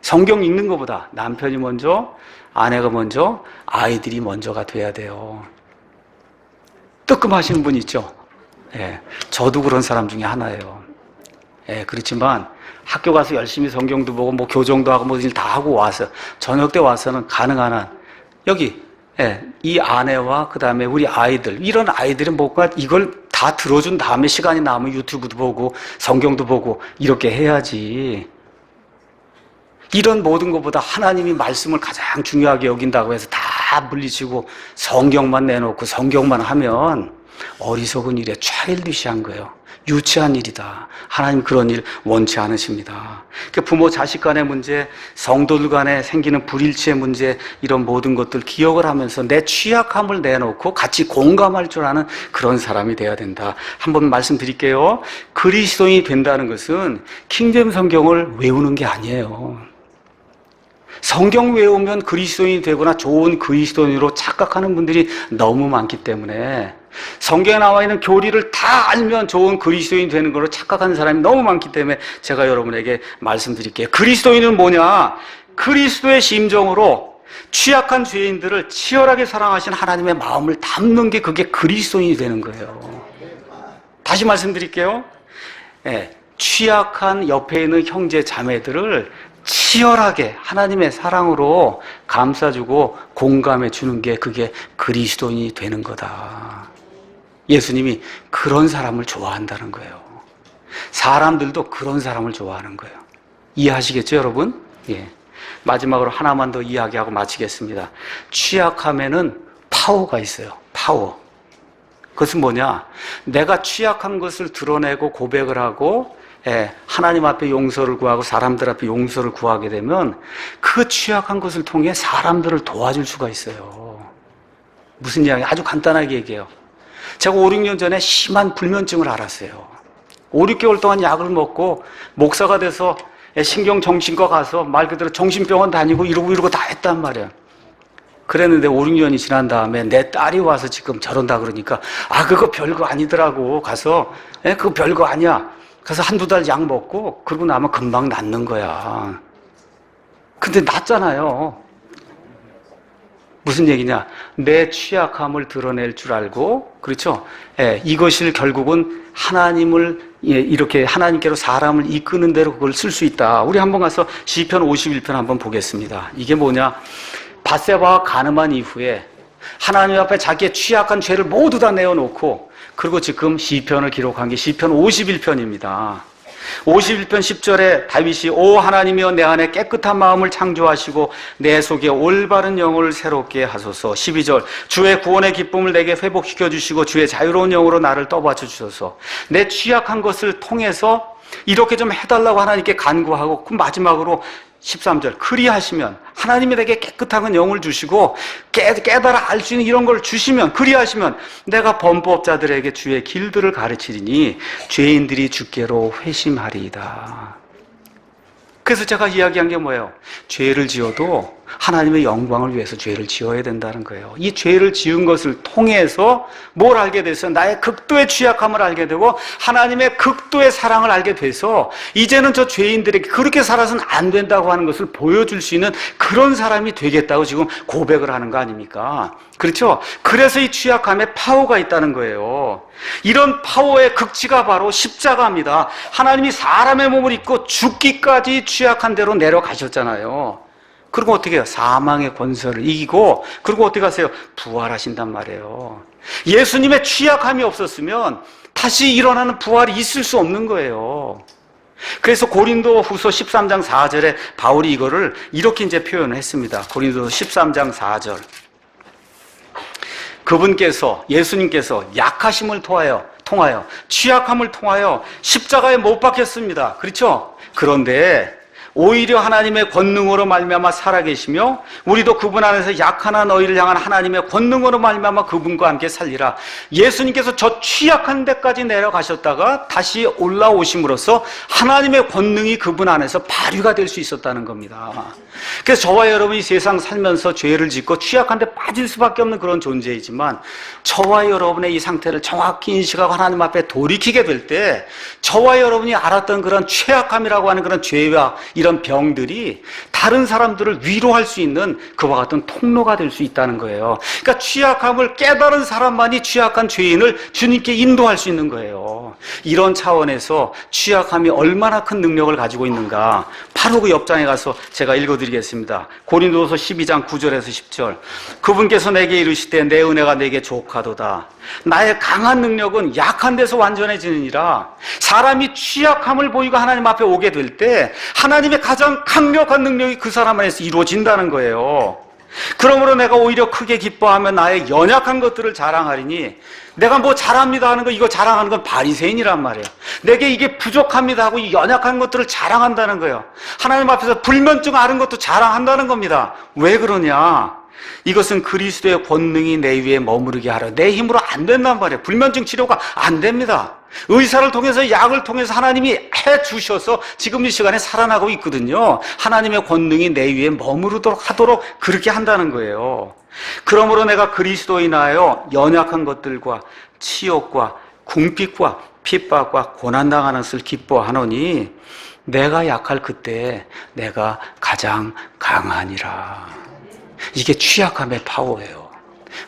성경 읽는 것보다 남편이 먼저, 아내가 먼저, 아이들이 먼저가 돼야 돼요. 뜨끔하시는 분 있죠? 예, 저도 그런 사람 중에 하나예요. 예, 그렇지만 학교 가서 열심히 성경도 보고 뭐 교정도 하고 뭐 일 다 하고 와서 저녁 때 와서는 가능한 한 여기 이 아내와 그 다음에 우리 아이들 이런 아이들은 뭔가 이걸 다 들어준 다음에 시간이 남으면 유튜브도 보고 성경도 보고 이렇게 해야지. 이런 모든 것보다 하나님이 말씀을 가장 중요하게 여긴다고 해서 다 물리치고 성경만 내놓고 성경만 하면 어리석은 일에 차일디시한 거예요. 유치한 일이다. 하나님 그런 일 원치 않으십니다. 부모 자식 간의 문제, 성도들 간에 생기는 불일치의 문제, 이런 모든 것들 기억을 하면서 내 취약함을 내놓고 같이 공감할 줄 아는 그런 사람이 되어야 된다. 한번 말씀드릴게요. 그리스도인이 된다는 것은 킹제임 성경을 외우는 게 아니에요. 성경 외우면 그리스도인이 되거나 좋은 그리스도인으로 착각하는 분들이 너무 많기 때문에, 성경에 나와 있는 교리를 다 알면 좋은 그리스도인이 되는 걸로 착각하는 사람이 너무 많기 때문에 제가 여러분에게 말씀드릴게요. 그리스도인은 뭐냐? 그리스도의 심정으로 취약한 죄인들을 치열하게 사랑하신 하나님의 마음을 담는 게, 그게 그리스도인이 되는 거예요. 다시 말씀드릴게요. 취약한 옆에 있는 형제 자매들을 치열하게 하나님의 사랑으로 감싸주고 공감해 주는 게, 그게 그리스도인이 되는 거다. 예수님이 그런 사람을 좋아한다는 거예요. 사람들도 그런 사람을 좋아하는 거예요. 이해하시겠죠, 여러분? 예. 마지막으로 하나만 더 이야기하고 마치겠습니다. 취약함에는 파워가 있어요. 파워. 그것은 뭐냐? 내가 취약한 것을 드러내고 고백을 하고, 하나님 앞에 용서를 구하고 사람들 앞에 용서를 구하게 되면 그 취약한 것을 통해 사람들을 도와줄 수가 있어요. 무슨 이야기? 아주 간단하게 얘기해요. 제가 5, 6년 전에 심한 불면증을 앓았어요. 5, 6개월 동안 약을 먹고 목사가 돼서 신경정신과 가서 말 그대로 정신병원 다니고 이러고 다 했단 말이에요. 그랬는데 5, 6년이 지난 다음에 내 딸이 와서 지금 저런다 그러니까, 그거 별거 아니더라고. 가서 그거 별거 아니야. 그래서 한두 달 약 먹고 그러고 나면 금방 낫는 거야. 근데 낫잖아요. 무슨 얘기냐? 내 취약함을 드러낼 줄 알고, 그렇죠? 이것을 결국은 하나님을, 이렇게 하나님께로 사람을 이끄는 대로 그걸 쓸 수 있다. 우리 한번 가서 시편 51편 한번 보겠습니다. 이게 뭐냐? 밧세바가 간음한 이후에 하나님 앞에 자기의 취약한 죄를 모두 다 내어놓고, 그리고 지금 시편을 기록한 게 시편 51편입니다. 51편 10절에 다윗이 오 하나님이여 내 안에 깨끗한 마음을 창조하시고 내 속에 올바른 영혼을 새롭게 하소서. 12절 주의 구원의 기쁨을 내게 회복시켜 주시고 주의 자유로운 영으로 나를 떠받쳐 주소서. 내 취약한 것을 통해서 이렇게 좀 해달라고 하나님께 간구하고, 그 마지막으로 13절 그리하시면 하나님이 내게 깨끗한 영을 주시고 깨달아 알 수 있는 이런 걸 주시면, 그리하시면 내가 범법자들에게 주의 길들을 가르치리니 죄인들이 주께로 회심하리이다. 그래서 제가 이야기한 게 뭐예요? 죄를 지어도 하나님의 영광을 위해서 죄를 지어야 된다는 거예요. 이 죄를 지은 것을 통해서 뭘 알게 돼서 나의 극도의 취약함을 알게 되고 하나님의 극도의 사랑을 알게 돼서 이제는 저 죄인들에게 그렇게 살아서는 안 된다고 하는 것을 보여줄 수 있는 그런 사람이 되겠다고 지금 고백을 하는 거 아닙니까? 그렇죠? 그래서 이 취약함에 파워가 있다는 거예요. 이런 파워의 극치가 바로 십자가입니다. 하나님이 사람의 몸을 입고 죽기까지 취약한 대로 내려가셨잖아요. 그리고 어떻게 해요? 사망의 권세를 이기고, 그리고 어떻게 하세요? 부활하신단 말이에요. 예수님의 취약함이 없었으면 다시 일어나는 부활이 있을 수 없는 거예요. 그래서 고린도 후서 13장 4절에 바울이 이거를 이렇게 이제 표현을 했습니다. 고린도 13장 4절. 그분께서, 예수님께서 약하심을 통하여 취약함을 통하여 십자가에 못 박혔습니다. 그렇죠? 그런데 오히려 하나님의 권능으로 말미암아 살아계시며 우리도 그분 안에서 약하나 너희를 향한 하나님의 권능으로 말미암아 그분과 함께 살리라. 예수님께서 저 취약한 데까지 내려가셨다가 다시 올라오심으로써 하나님의 권능이 그분 안에서 발휘가 될 수 있었다는 겁니다. 그래서 저와 여러분이 세상 살면서 죄를 짓고 취약한 데 빠질 수밖에 없는 그런 존재이지만, 저와 여러분의 이 상태를 정확히 인식하고 하나님 앞에 돌이키게 될 때 저와 여러분이 알았던 그런 취약함이라고 하는 그런 죄와 이런 병들이 다른 사람들을 위로할 수 있는 그와 같은 통로가 될 수 있다는 거예요. 그러니까 취약함을 깨달은 사람만이 취약한 죄인을 주님께 인도할 수 있는 거예요. 이런 차원에서 취약함이 얼마나 큰 능력을 가지고 있는가, 바로 그 옆장에 가서 제가 읽어드리겠습니다. 고린도서 12장 9절에서 10절. 그분께서 내게 이르시되 내 은혜가 내게 족하도다. 나의 강한 능력은 약한 데서 완전해지느니라. 사람이 취약함을 보이고 하나님 앞에 오게 될 때 하나님의 가장 강력한 능력이 그 사람 안에서 이루어진다는 거예요. 그러므로 내가 오히려 크게 기뻐하며 나의 연약한 것들을 자랑하리니, 내가 뭐 잘합니다 하는 거, 이거 자랑하는 건 바리새인이란 말이에요. 내게 이게 부족합니다 하고 이 연약한 것들을 자랑한다는 거예요. 하나님 앞에서 불면증 앓은 것도 자랑한다는 겁니다. 왜 그러냐? 이것은 그리스도의 권능이 내 위에 머무르게 하려. 내 힘으로 안 된단 말이에요. 불면증 치료가 안 됩니다. 의사를 통해서, 약을 통해서 하나님이 해 주셔서 지금 이 시간에 살아나고 있거든요. 하나님의 권능이 내 위에 머무르도록 하도록 그렇게 한다는 거예요. 그러므로 내가 그리스도인하여 연약한 것들과 치욕과 궁핍과 핍박과 고난당하는 것을 기뻐하노니, 내가 약할 그때 내가 가장 강하니라. 이게 취약함의 파워예요.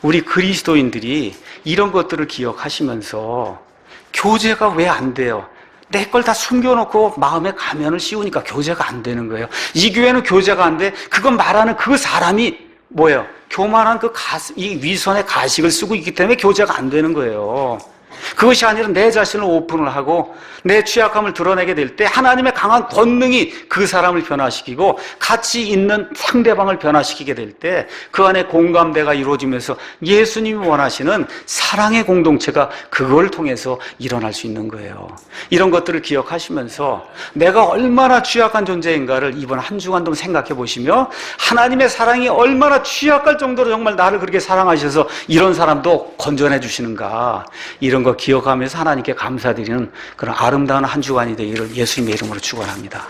우리 그리스도인들이 이런 것들을 기억하시면서, 교제가 왜 안 돼요? 내 걸 다 숨겨놓고 마음에 가면을 씌우니까 교제가 안 되는 거예요. 이 교회는 교제가 안 돼. 그건 말하는 그 사람이 뭐예요? 교만한 이 위선의 가식을 쓰고 있기 때문에 교제가 안 되는 거예요. 그것이 아니라 내 자신을 오픈을 하고 내 취약함을 드러내게 될 때 하나님의 강한 권능이 그 사람을 변화시키고 같이 있는 상대방을 변화시키게 될 때 그 안에 공감대가 이루어지면서 예수님이 원하시는 사랑의 공동체가 그걸 통해서 일어날 수 있는 거예요. 이런 것들을 기억하시면서 내가 얼마나 취약한 존재인가를 이번 한 주간도 생각해 보시며, 하나님의 사랑이 얼마나 취약할 정도로 정말 나를 그렇게 사랑하셔서 이런 사람도 건져내 주시는가, 이런 거 기억하면서 하나님께 감사드리는 그런 아름다운 한 주간이 되기를 예수님의 이름으로 축원합니다.